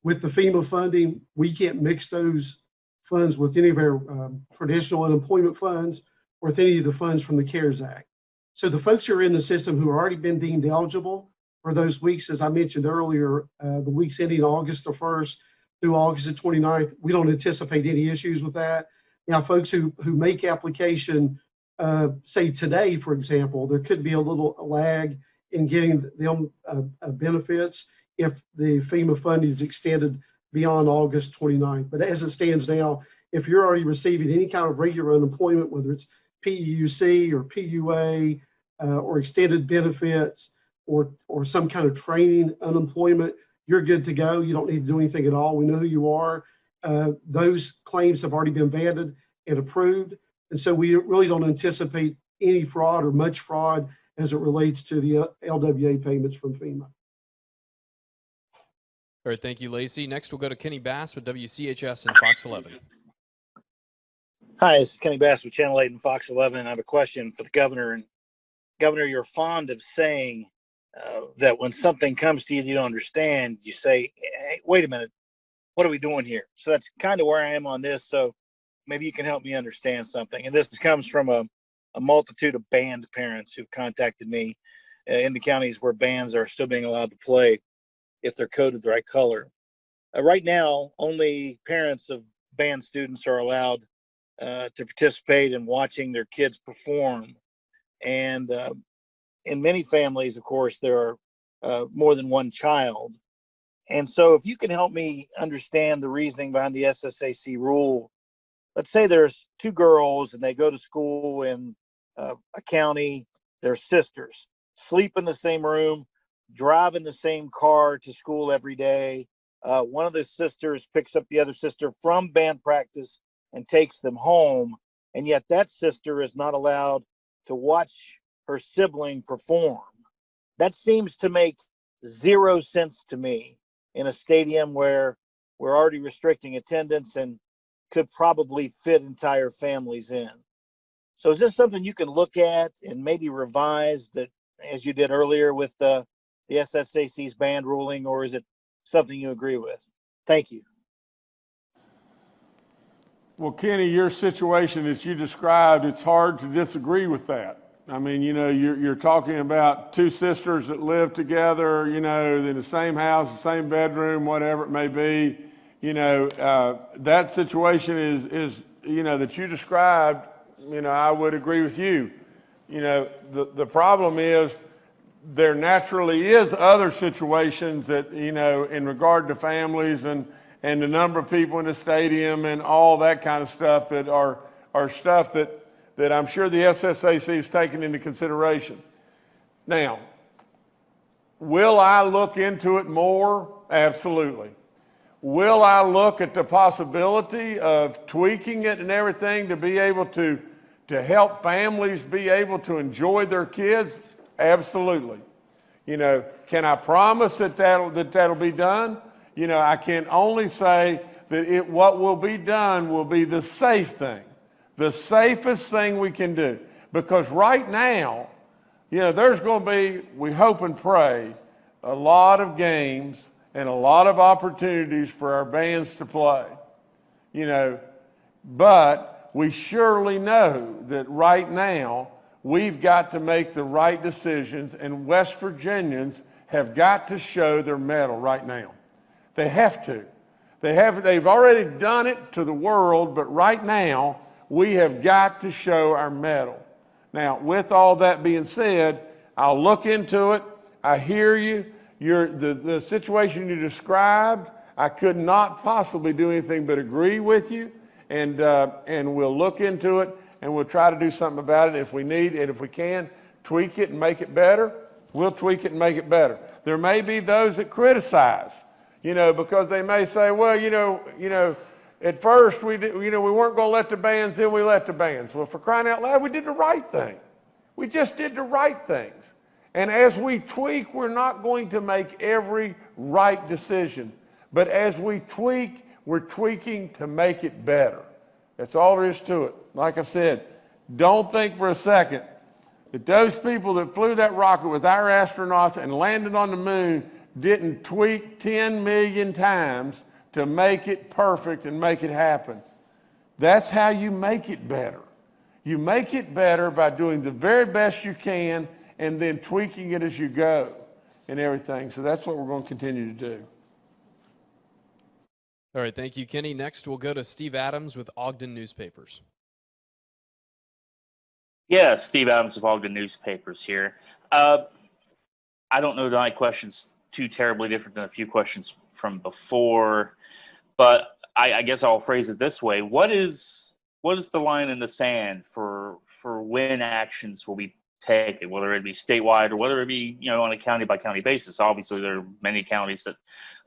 With the FEMA funding, we can't mix those funds with any of our traditional unemployment funds or with any of the funds from the CARES Act. So the folks who are in the system who have already been deemed eligible for those weeks, as I mentioned earlier, the weeks ending August the 1st through August the 29th, we don't anticipate any issues with that. Now, folks who make application, say today, for example, there could be a little lag in getting them benefits if the FEMA funding is extended beyond August 29th. But as it stands now, if you're already receiving any kind of regular unemployment, whether it's PEUC or PUA or extended benefits or some kind of training unemployment, you're good to go. You don't need to do anything at all. We know who you are. Those claims have already been vetted and approved. And so we really don't anticipate any fraud or much fraud as it relates to the LWA payments from FEMA. All right, thank you, Lacey. Next, we'll go to Kenny Bass with WCHS and Fox 11. Hi, this is Kenny Bass with Channel 8 and Fox 11. I have a question for the governor. And Governor, you're fond of saying that when something comes to you that you don't understand, you say, hey, wait a minute, what are we doing here? So that's kind of where I am on this. So maybe you can help me understand something. And this comes from a multitude of band parents who've contacted me in the counties where bands are still being allowed to play if they're coded the right color. Right now, only parents of band students are allowed to participate in watching their kids perform. And in many families, of course, there are more than one child. And so if you can help me understand the reasoning behind the Ssac rule, let's say there's two girls and they go to school in a county, they're sisters, sleep in the same room, drive in the same car to school every day. One of the sisters picks up the other sister from band practice and takes them home. And yet that sister is not allowed to watch her sibling perform. That seems to make zero sense to me in a stadium where we're already restricting attendance and could probably fit entire families in. So is this something you can look at and maybe revise that, as you did earlier with the SSAC's band ruling, or is it something you agree with? Thank you. Well, Kenny, your situation that you described, it's hard to disagree with that. I mean, you're talking about two sisters that live together, in the same house, the same bedroom, whatever it may be. That situation is that you described, I would agree with you. The problem is there naturally is other situations that, in regard to families and the number of people in the stadium and all that kind of stuff that are stuff that I'm sure the SSAC is taking into consideration. Now, will I look into it more? Absolutely. Will I look at the possibility of tweaking it and everything to be able to help families be able to enjoy their kids? Absolutely. Can I promise that that'll be done? I can only say that what will be done will be the safe thing, the safest thing we can do. Because right now, there's going to be, we hope and pray, a lot of games and a lot of opportunities for our bands to play. But we surely know that right now we've got to make the right decisions, and West Virginians have got to show their mettle right now. They have to. They've already done it to the world, but right now we have got to show our mettle. Now, with all that being said, I'll look into it. I hear you. The situation you described, I could not possibly do anything but agree with you, and we'll look into it, and we'll try to do something about it if we need, and if we can, tweak it and make it better, we'll tweak it and make it better. There may be those that criticize, because they may say, well, at first we weren't going to let the bands in, we let the bands. Well, for crying out loud, we did the right thing. We just did the right things. And as we tweak, we're not going to make every right decision. But as we tweak, we're tweaking to make it better. That's all there is to it. Like I said, don't think for a second that those people that flew that rocket with our astronauts and landed on the moon didn't tweak 10 million times to make it perfect and make it happen. That's how you make it better. You make it better by doing the very best you can and then tweaking it as you go and everything. So that's what we're going to continue to do. All right, thank you, Kenny. Next, we'll go to Steve Adams with Ogden Newspapers. Yeah, Steve Adams of Ogden Newspapers here. I don't know that my question's too terribly different than a few questions from before, but I guess I'll phrase it this way. What is the line in the sand for when actions will be taken, whether it be statewide or whether it be, on a county by county basis? Obviously, there are many counties that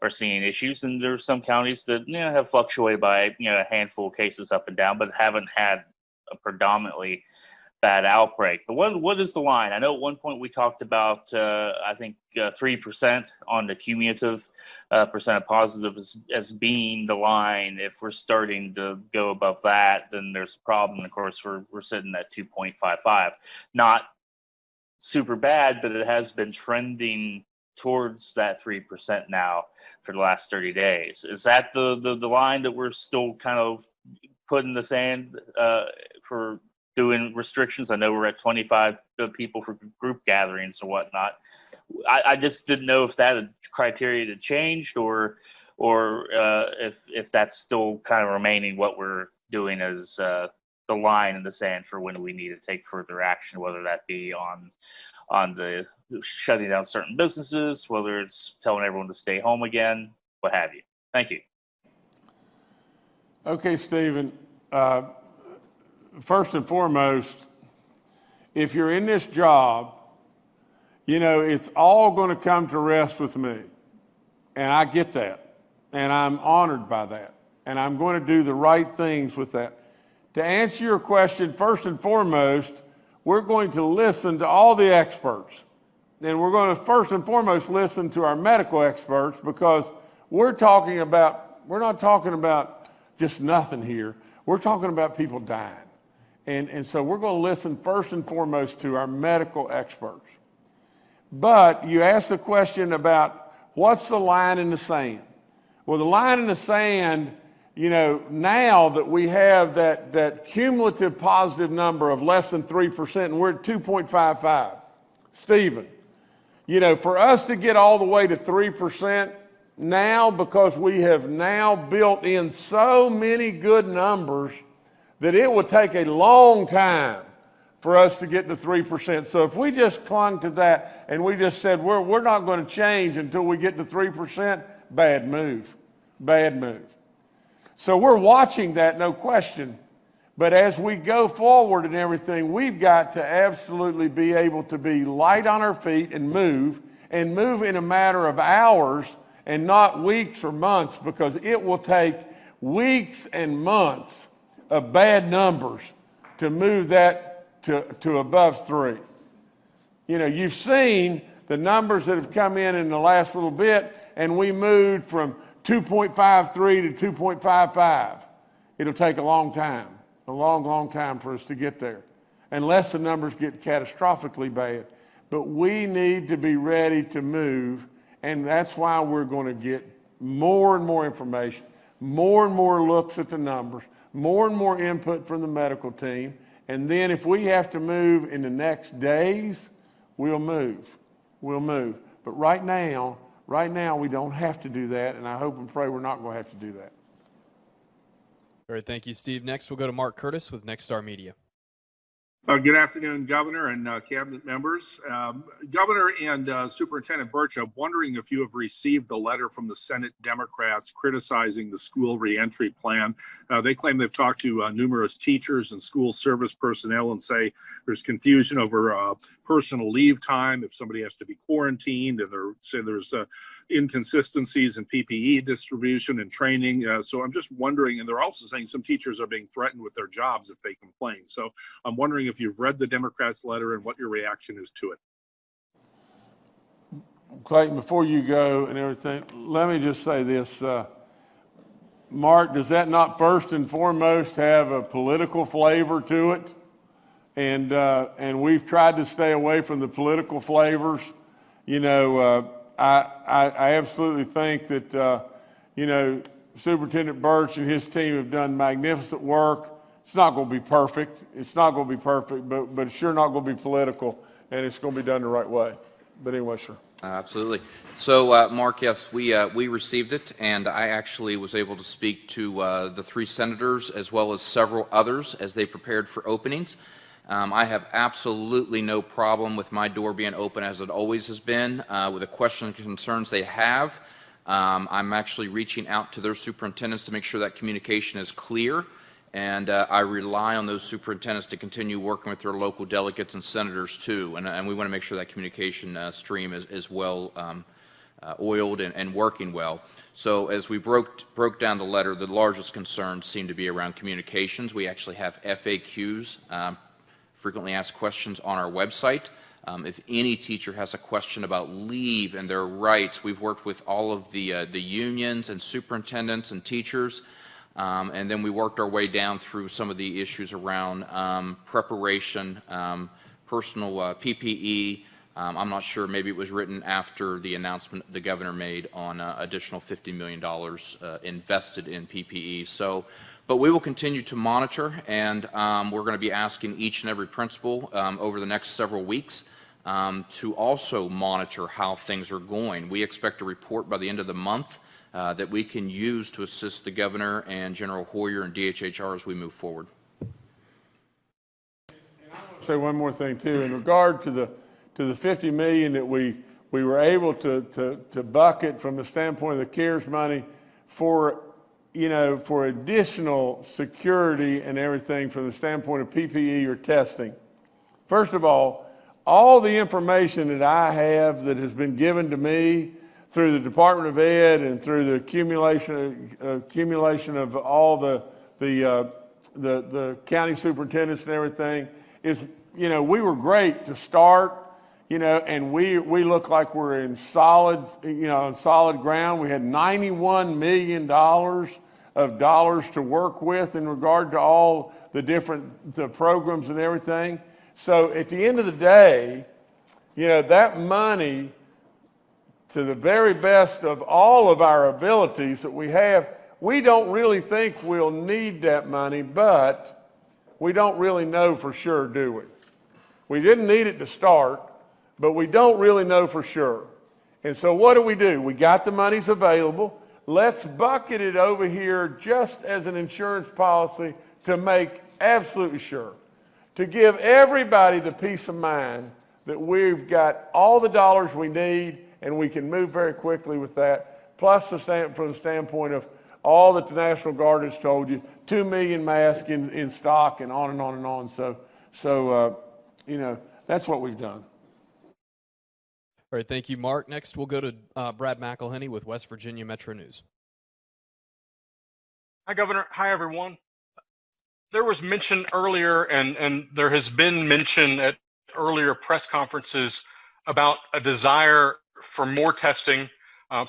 are seeing issues, and there are some counties that have fluctuated by a handful of cases up and down, but haven't had a predominantly bad outbreak. But what is the line? I know at one point we talked about I think 3% on the cumulative percent of positive as being the line. If we're starting to go above that, then there's a problem. Of course, we're sitting at 2.55. Not super bad, but it has been trending towards that 3% now for the last 30 days. Is that the line that we're still kind of putting in the sand for doing restrictions? I know we're at 25 people for group gatherings and whatnot. I just didn't know if that criteria had changed or if that's still kind of remaining what we're doing as the line in the sand for when we need to take further action, whether that be on the shutting down certain businesses, whether it's telling everyone to stay home again, what have you. Thank you. Okay, Stephen. First and foremost, if you're in this job, it's all going to come to rest with me. And I get that. And I'm honored by that. And I'm going to do the right things with that. To answer your question, first and foremost, we're going to listen to all the experts. And we're going to first and foremost listen to our medical experts, because we're not talking about just nothing here. We're talking about people dying. And so we're going to listen first and foremost to our medical experts. But you asked the question about what's the line in the sand? Well, the line in the sand, now that we have that cumulative positive number of less than 3%, and we're at 2.55, Stephen, for us to get all the way to 3% now, because we have now built in so many good numbers that it will take a long time for us to get to 3%. So if we just clung to that and we just said we're not going to change until we get to 3%, bad move, bad move. So we're watching that, no question. But as we go forward and everything, we've got to absolutely be able to be light on our feet and move in a matter of hours and not weeks or months, because it will take weeks and months of bad numbers to move that to above 3. You know, you've seen the numbers that have come in the last little bit, and we moved from 2.53 to 2.55. It'll take a long time. A long, long time for us to get there, unless the numbers get catastrophically bad. But we need to be ready to move, and that's why we're going to get more and more information, more and more looks at the numbers, more and more input from the medical team, and then if we have to move in the next days, we'll move. We'll move. But right now, we don't have to do that, and I hope and pray we're not going to have to do that. All right, thank you, Steve. Next, we'll go to Mark Curtis with Nexstar Media. Good afternoon, Governor and cabinet members. Governor and Superintendent Birch, I'm wondering if you have received the letter from the Senate Democrats criticizing the school reentry plan. They claim they've talked to numerous teachers and school service personnel and say there's confusion over personal leave time if somebody has to be quarantined, and there's inconsistencies in PPE distribution and training. So I'm just wondering, and they're also saying some teachers are being threatened with their jobs if they complain. So I'm wondering if you've read the Democrats' letter and what your reaction is to it. Clayton, before you go and everything, let me just say this. Mark, does that not first and foremost have a political flavor to it? And we've tried to stay away from the political flavors. You know, I absolutely think that, you know, Superintendent Birch and his team have done magnificent work. It's not going to be perfect. It's not going to be perfect, but it's sure not going to be political, and it's going to be done the right way. But anyway, sure. Absolutely. So, Mark, yes, we received it, and I actually was able to speak to the 3 senators as well as several others as they prepared for openings. I have absolutely no problem with my door being open as it always has been. With the questions and concerns they have, I'm actually reaching out to their superintendents to make sure that communication is clear. And I rely on those superintendents to continue working with their local delegates and senators too. And we want to make sure that communication stream is well oiled and working well. So as we broke down the letter, the largest concerns seem to be around communications. We actually have FAQs, frequently asked questions, on our website. If any teacher has a question about leave and their rights, we've worked with all of the unions and superintendents and teachers. And then we worked our way down through some of the issues around preparation, personal PPE. I'm not sure, maybe it was written after the announcement the governor made on additional $50 million invested in PPE. So, but we will continue to monitor, and we're going to be asking each and every principal over the next several weeks to also monitor how things are going. We expect a report by the end of the month that we can use to assist the governor and General Hoyer and DHHR as we move forward. And I want to say one more thing too, in regard to the $50 million that we were able to bucket from the standpoint of the CARES money for, you know, for additional security and everything from the standpoint of PPE or testing. First of all the information that I have that has been given to me through the Department of Ed and through the accumulation of all the county superintendents and everything is, you know, we were great to start, you know, and we look like we're in solid, you know, on solid ground. We had $91 million of dollars to work with in regard to all the programs and everything. So at the end of the day, you know, that money, to the very best of all of our abilities that we have, we don't really think we'll need that money, but we don't really know for sure, do we? We didn't need it to start, but we don't really know for sure. And so what do? We got the monies available. Let's bucket it over here just as an insurance policy to make absolutely sure, to give everybody the peace of mind that we've got all the dollars we need and we can move very quickly with that, plus from the standpoint of all that the National Guard has told you, 2 million masks in stock and on and on and on. So you know, that's what we've done. All right, thank you, Mark. Next, we'll go to Brad McElhenney with West Virginia Metro News. Hi, Governor. Hi, everyone. There was mention earlier, and there has been mention at earlier press conferences about a desire for more testing,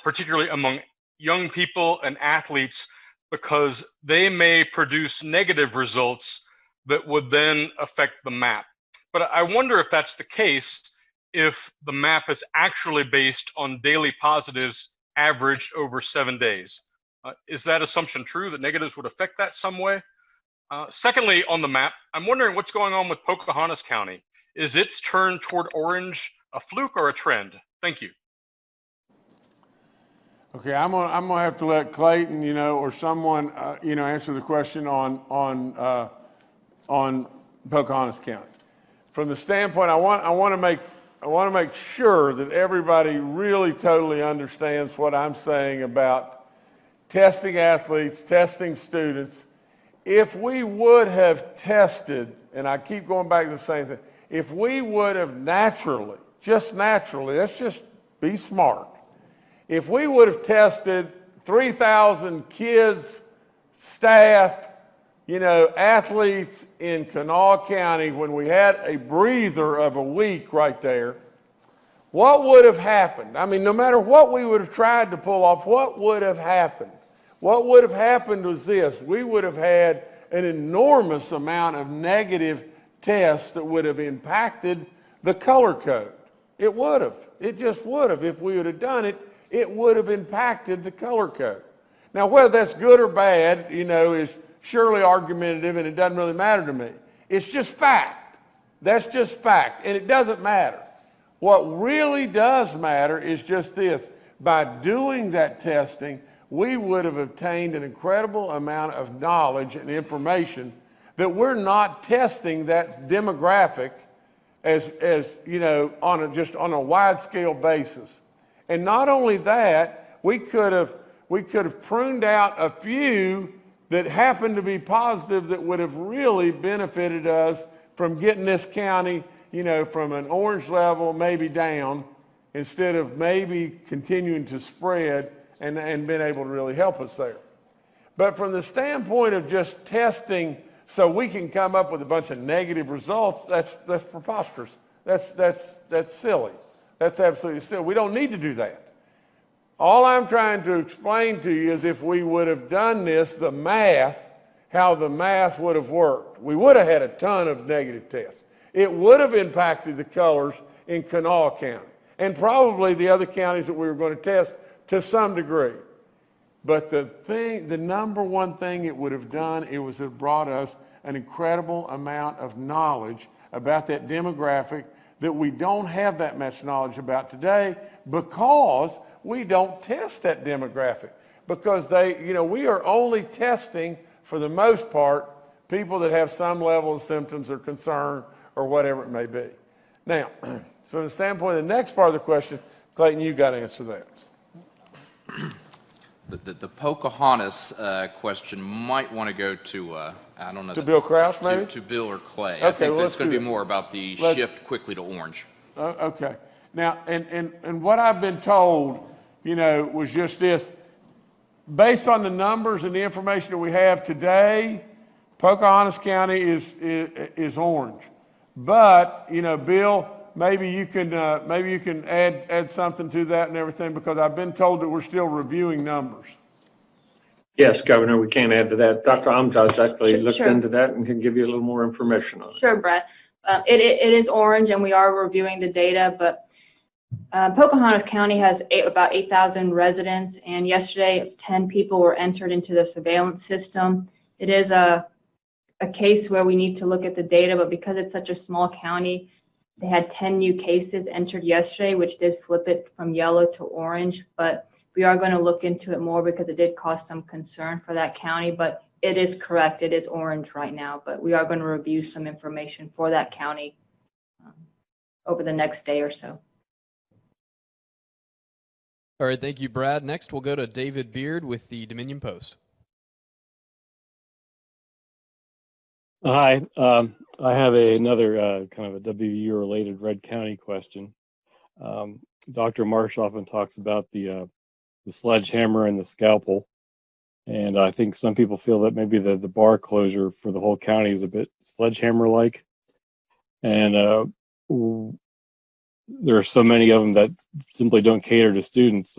particularly among young people and athletes, because they may produce negative results that would then affect the map. But I wonder if that's the case, if the map is actually based on daily positives averaged over 7 days. Is that assumption true, that negatives would affect that some way? Secondly, on the map, I'm wondering what's going on with Pocahontas County. Is its turn toward orange a fluke or a trend? Thank you. Okay, I'm gonna have to let Clayton, you know, or someone, you know, answer the question on Pocahontas County. From the standpoint, I want to make sure that everybody really totally understands what I'm saying about testing athletes, testing students. If we would have tested, and I keep going back to the same thing, if we would have naturally, let's just be smart. If we would have tested 3,000 kids, staff, you know, athletes in Kanawha County when we had a breather of a week right there, what would have happened? I mean, no matter what we would have tried to pull off, what would have happened? What would have happened was this: we would have had an enormous amount of negative tests that would have impacted the color code. It would have. It just would have. If we would have done it, it would have impacted the color code. Now, whether that's good or bad, you know, is surely argumentative, and it doesn't really matter to me. It's just fact. That's just fact, and it doesn't matter. What really does matter is just this: by doing that testing, we would have obtained an incredible amount of knowledge and information that we're not testing that demographic as you know, just on a wide scale basis. And not only that, we could have pruned out a few that happened to be positive that would have really benefited us from getting this county, you know, from an orange level maybe down, instead of maybe continuing to spread and been able to really help us there. But from the standpoint of just testing so we can come up with a bunch of negative results, that's preposterous. That's silly. That's absolutely silly. We don't need to do that. All I'm trying to explain to you is if we would have done this, the math, how the math would have worked. We would have had a ton of negative tests. It would have impacted the colors in Kanawha County and probably the other counties that we were going to test to some degree. But the number one thing it would have done, it would have brought us an incredible amount of knowledge about that demographic that we don't have that much knowledge about today because we don't test that demographic. Because we are only testing, for the most part, people that have some level of symptoms or concern or whatever it may be. Now, from the standpoint of the next part of the question, Clayton, you've got to answer that. The Pocahontas question might want to go to, I don't know. To Bill Crouch, maybe? To Bill or Clay. Okay, I think well, that's going to be more about the shift quickly to orange. Okay. Now, and what I've been told, you know, was just this. Based on the numbers and the information that we have today, Pocahontas County is orange. But, you know, Bill, maybe you can add something to that and everything, because I've been told that we're still reviewing numbers. Yes, Governor, we can add to that. Dr. Amjad's actually looked Sure. into that and can give you a little more information on it. Sure, Brett. It is orange, and we are reviewing the data, but Pocahontas County has about 8,000 residents, and yesterday 10 people were entered into the surveillance system. It is a case where we need to look at the data, but because it's such a small county, they had 10 new cases entered yesterday, which did flip it from yellow to orange, but we are going to look into it more because it did cause some concern for that county. But it is correct. It is orange right now, but we are going to review some information for that county over the next day or so. All right, thank you, Brad. Next, we'll go to David Beard with the Dominion Post. Hi, I have another kind of a WVU-related Red County question. Dr. Marsh often talks about the sledgehammer and the scalpel, and I think some people feel that maybe the bar closure for the whole county is a bit sledgehammer-like, and there are so many of them that simply don't cater to students.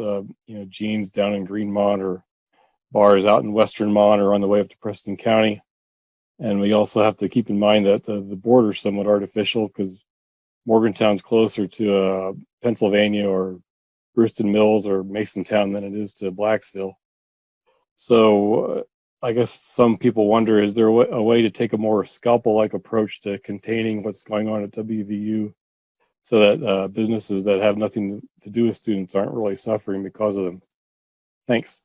Jeans down in Greenmont or bars out in Western Mont or on the way up to Preston County. And we also have to keep in mind that the border is somewhat artificial because Morgantown's closer to Pennsylvania or Brewston Mills or Masontown than it is to Blacksville. So I guess some people wonder, is there a way to take a more scalpel-like approach to containing what's going on at WVU so that businesses that have nothing to do with students aren't really suffering because of them? Thanks.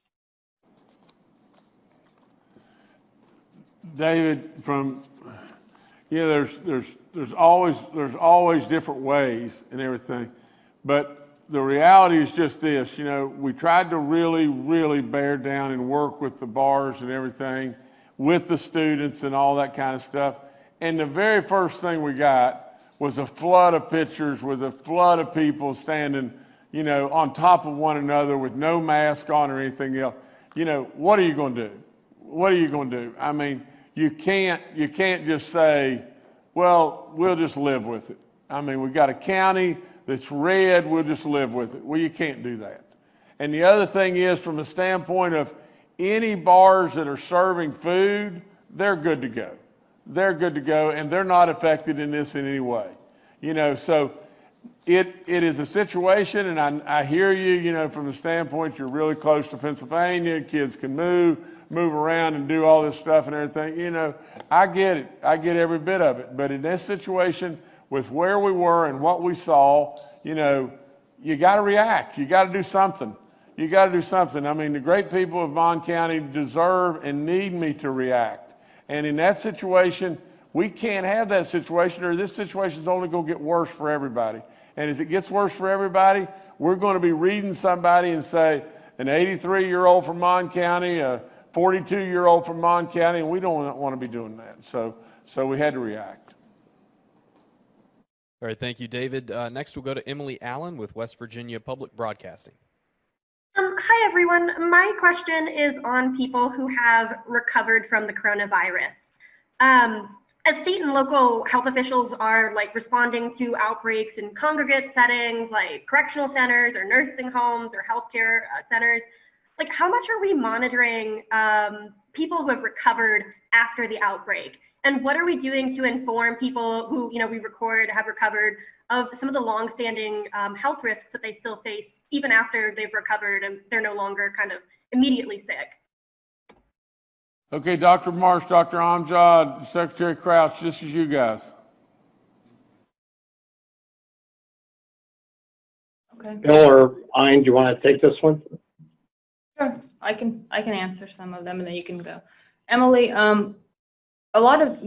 David, there's always different ways and everything, but the reality is just this. We tried to really bear down and work with the bars and everything, with the students and all that kind of stuff. And the very first thing we got was a flood of pictures with a flood of people standing, on top of one another with no mask on or anything else. What are you going to do? What are you going to do? I mean, you can't just say, well, we'll just live with it. I mean, we've got a county that's red, we'll just live with it. Well, you can't do that. And the other thing is, from a standpoint of any bars that are serving food, they're good to go. They're good to go, and they're not affected in this in any way. So it is a situation, and I hear you, from the standpoint you're really close to Pennsylvania, kids can move around and do all this stuff and everything. I get it. I get every bit of it. But in this situation, with where we were and what we saw, you got to react. You got to do something. You got to do something. I mean, the great people of Mon County deserve and need me to react. And in that situation, we can't have that situation, or this situation is only going to get worse for everybody. And as it gets worse for everybody, we're going to be reading somebody and say, an 83-year-old from Mon County, a 42-year-old from Mon County, and we don't want to be doing that. So we had to react. All right, thank you, David. Next, we'll go to Emily Allen with West Virginia Public Broadcasting. Hi, everyone. My question is on people who have recovered from the coronavirus. As state and local health officials are responding to outbreaks in congregate settings like correctional centers or nursing homes or healthcare centers, how much are we monitoring people who have recovered after the outbreak? And what are we doing to inform people who, we have recovered of some of the longstanding health risks that they still face even after they've recovered and they're no longer kind of immediately sick? Okay, Dr. Marsh, Dr. Amjad, Secretary Crouch, this is you guys. Okay. Bill or Ein, do you want to take this one? Sure, I can answer some of them, and then you can go. Emily, a lot of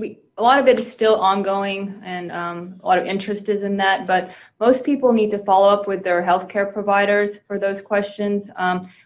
it is still ongoing, and a lot of interest is in that. But most people need to follow up with their healthcare providers for those questions.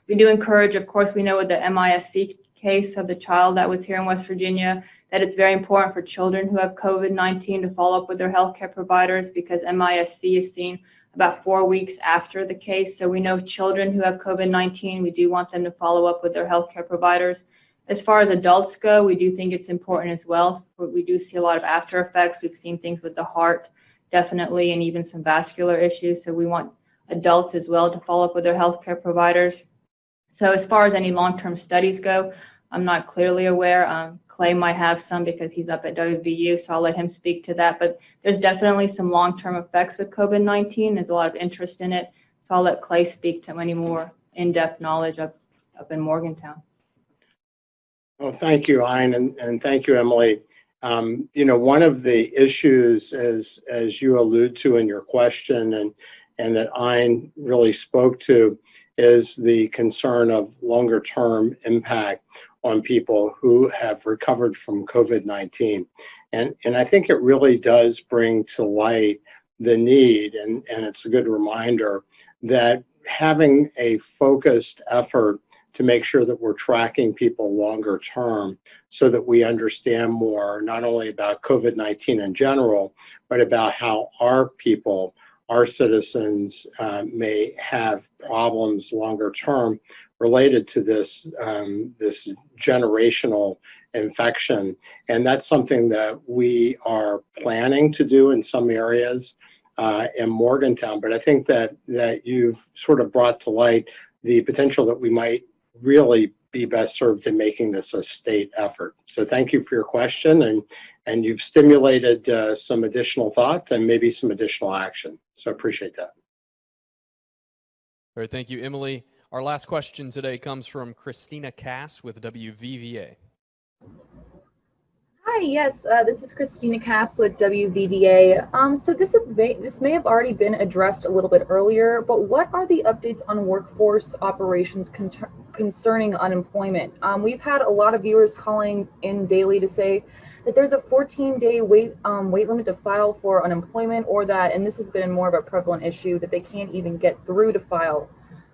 We do encourage, of course, we know with the MISC case of the child that was here in West Virginia, that it's very important for children who have COVID-19 to follow up with their healthcare providers, because MISC is seen about 4 weeks after the case. So we know children who have COVID-19, we do want them to follow up with their healthcare providers. As far as adults go, we do think it's important as well. We do see a lot of after effects. We've seen things with the heart, definitely, and even some vascular issues. So we want adults as well to follow up with their healthcare providers. So as far as any long-term studies go, I'm not clearly aware. Clay might have some because he's up at WVU, so I'll let him speak to that. But there's definitely some long-term effects with COVID-19. There's a lot of interest in it. So I'll let Clay speak to any more in-depth knowledge up in Morgantown. Well, thank you, Ein, and thank you, Emily. One of the issues, as you allude to in your question, and that Ein really spoke to, is the concern of longer-term impact on people who have recovered from COVID-19. And I think it really does bring to light the need, and it's a good reminder that having a focused effort to make sure that we're tracking people longer term so that we understand more, not only about COVID-19 in general, but about how our people, our citizens may have problems longer term related to this, this generational infection. And that's something that we are planning to do in some areas in Morgantown. But I think that you've sort of brought to light the potential that we might really be best served in making this a state effort. So thank you for your question, and you've stimulated some additional thought and maybe some additional action. So I appreciate that. All right, thank you, Emily. Our last question today comes from Christina Cass with WVVA. Hi, yes, this is Christina Cass with WVVA. So this may have already been addressed a little bit earlier, but what are the updates on workforce operations concerning unemployment? We've had a lot of viewers calling in daily to say that there's a 14-day wait limit to file for unemployment, or that, and this has been more of a prevalent issue, that they can't even get through to file.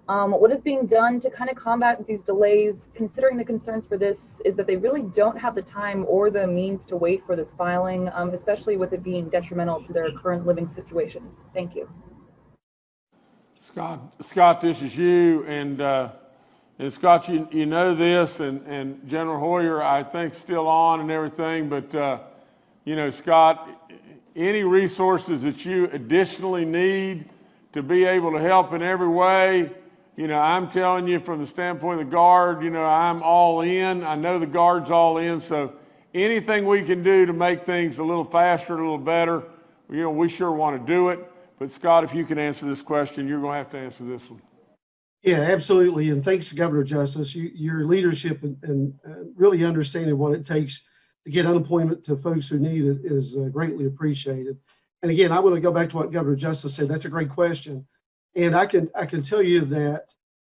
What is being done to kind of combat these delays, considering the concerns for this is that they really don't have the time or the means to wait for this filing, especially with it being detrimental to their current living situations? Thank you. Scott, this is you, and Scott, you know this, and General Hoyer, I think, still on and everything, but you know, Scott, any resources that you additionally need to be able to help in every way, you know, I'm telling you from the standpoint of the Guard, you know, I'm all in. I know the Guard's all in, so anything we can do to make things a little faster, a little better, you know, we sure want to do it. But Scott, if you can answer this question, you're going to have to answer this one. Yeah, absolutely. And thanks, Governor Justice. Your leadership and really understanding what it takes to get unemployment to folks who need it is greatly appreciated. And again, I want to go back to what Governor Justice said. That's a great question. And I can tell you that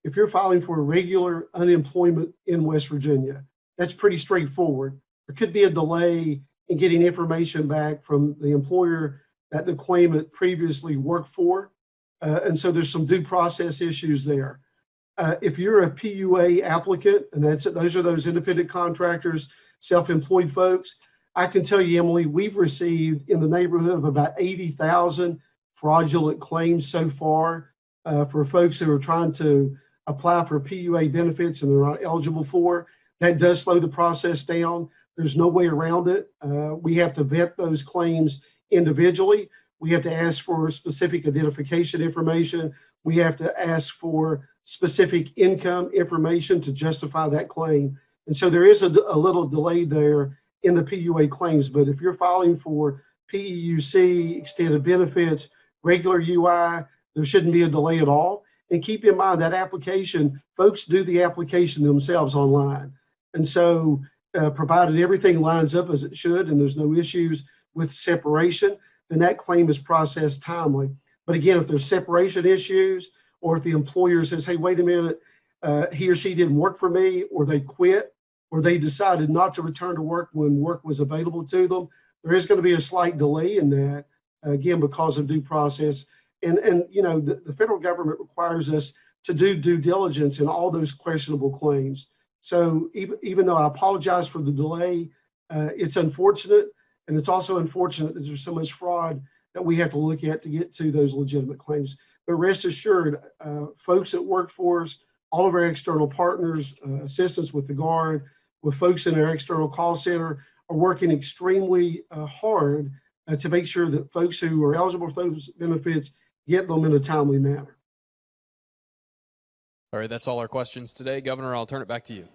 if you're filing for regular unemployment in West Virginia, that's pretty straightforward. There could be a delay in getting information back from the employer that the claimant previously worked for. And so there's some due process issues there. If you're a PUA applicant, and those are those independent contractors, self-employed folks, I can tell you, Emily, we've received in the neighborhood of about 80,000 fraudulent claims so far for folks who are trying to apply for PUA benefits and they're not eligible for. That does slow the process down. There's no way around it. We have to vet those claims individually. We have to ask for specific identification information. We have to ask for specific income information to justify that claim. And so there is a little delay there in the PUA claims. But if you're filing for PEUC, extended benefits, regular UI, there shouldn't be a delay at all. And keep in mind that application, folks do the application themselves online. And so provided everything lines up as it should and there's no issues with separation, then that claim is processed timely. But again, if there's separation issues, or if the employer says, hey, wait a minute, he or she didn't work for me, or they quit, or they decided not to return to work when work was available to them, there is going to be a slight delay in that, again, because of due process. And you know, the federal government requires us to do due diligence in all those questionable claims. So even though I apologize for the delay, it's unfortunate. And it's also unfortunate that there's so much fraud that we have to look at to get to those legitimate claims. But rest assured, folks at Workforce, all of our external partners, assistants with the Guard, with folks in our external call center are working extremely hard to make sure that folks who are eligible for those benefits get them in a timely manner. All right, that's all our questions today. Governor, I'll turn it back to you.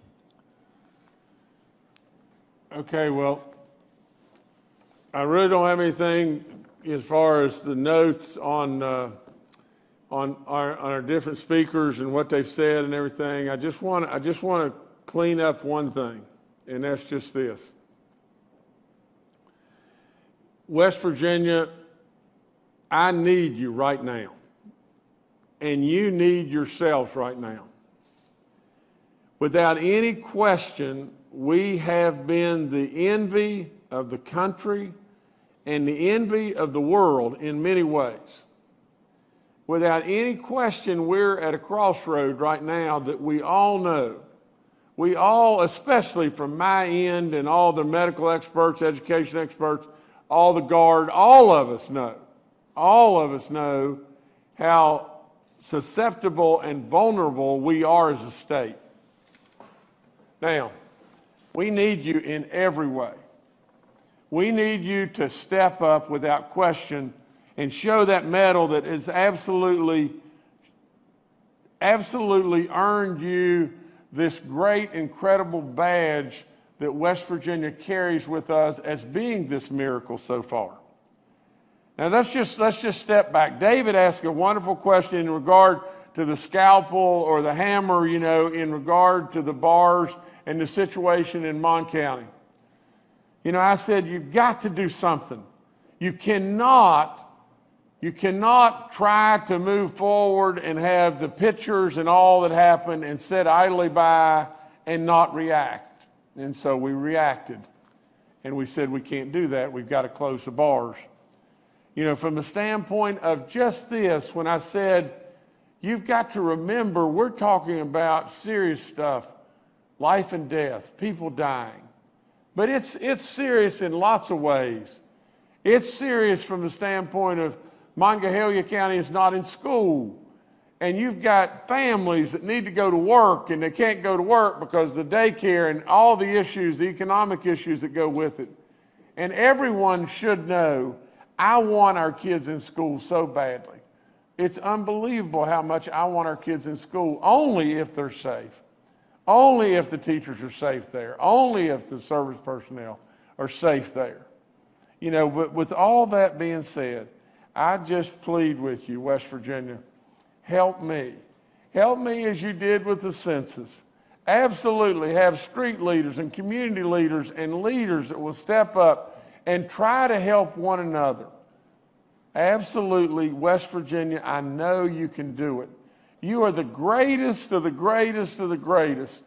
Okay, well, I really don't have anything as far as the notes on our different speakers and what they've said and everything. I just want to clean up one thing, and that's just this. West Virginia, I need you right now, and you need yourselves right now. Without any question, we have been the envy of the country and the envy of the world in many ways. Without any question, we're at a crossroad right now that we all know. We all, especially from my end and all the medical experts, education experts, all the guard, all of us know how susceptible and vulnerable we are as a state. Now, we need you in every way. We need you to step up without question and show that medal that has absolutely earned you this great, incredible badge that West Virginia carries with us as being this miracle so far. Now let's just step back. David asked a wonderful question in regard to the scalpel or the hammer, in regard to the bars and the situation in Mon County. I said, you've got to do something. You cannot try to move forward and have the pictures and all that happened and sit idly by and not react. And so we reacted. And we said, we can't do that. We've got to close the bars. From the standpoint of just this, when I said, you've got to remember, we're talking about serious stuff, life and death, people dying. But it's serious in lots of ways. It's serious from the standpoint of Monongahela County is not in school. And you've got families that need to go to work and they can't go to work because of the daycare and all the issues, the economic issues that go with it. And everyone should know, I want our kids in school so badly. It's unbelievable how much I want our kids in school, only if they're safe. Only if the teachers are safe there. Only if the service personnel are safe there. But with all that being said, I just plead with you, West Virginia, help me. Help me as you did with the census. Absolutely have street leaders and community leaders and leaders that will step up and try to help one another. Absolutely, West Virginia, I know you can do it. You are the greatest of the greatest of the greatest.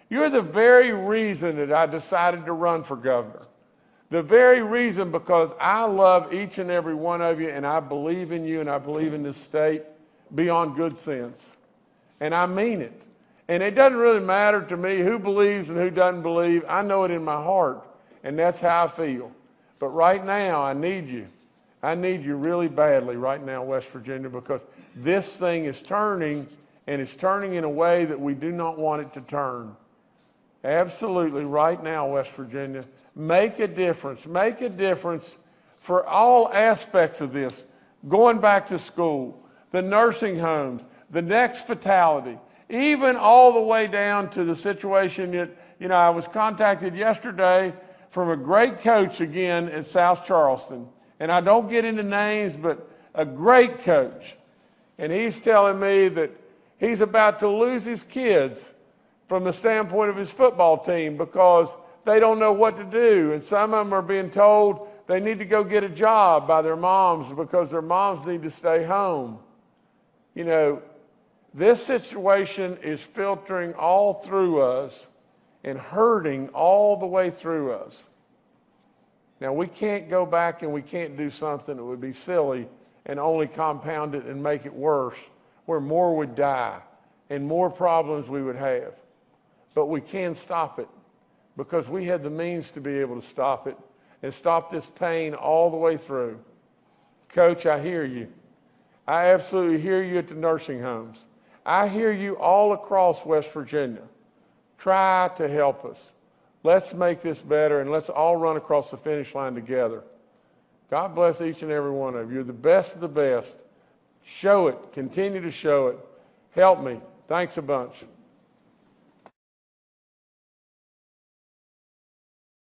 You're the very reason that I decided to run for governor. The very reason, because I love each and every one of you, and I believe in you, and I believe in this state beyond good sense. And I mean it. And it doesn't really matter to me who believes and who doesn't believe. I know it in my heart, and that's how I feel. But right now, I need you. I need you really badly right now, West Virginia, because this thing is turning, and it's turning in a way that we do not want it to turn. Absolutely, right now, West Virginia, make a difference. Make a difference for all aspects of this. Going back to school, the nursing homes, the next fatality, even all the way down to the situation that, I was contacted yesterday from a great coach again at South Charleston. And I don't get into names, but a great coach. And he's telling me that he's about to lose his kids from the standpoint of his football team because they don't know what to do. And some of them are being told they need to go get a job by their moms because their moms need to stay home. This situation is filtering all through us and hurting all the way through us. Now, we can't go back and we can't do something that would be silly and only compound it and make it worse, where more would die and more problems we would have. But we can stop it because we had the means to be able to stop it and stop this pain all the way through. Coach, I hear you. I absolutely hear you at the nursing homes. I hear you all across West Virginia. Try to help us. Let's make this better, and let's all run across the finish line together. God bless each and every one of you. You're the best of the best. Show it. Continue to show it. Help me. Thanks a bunch.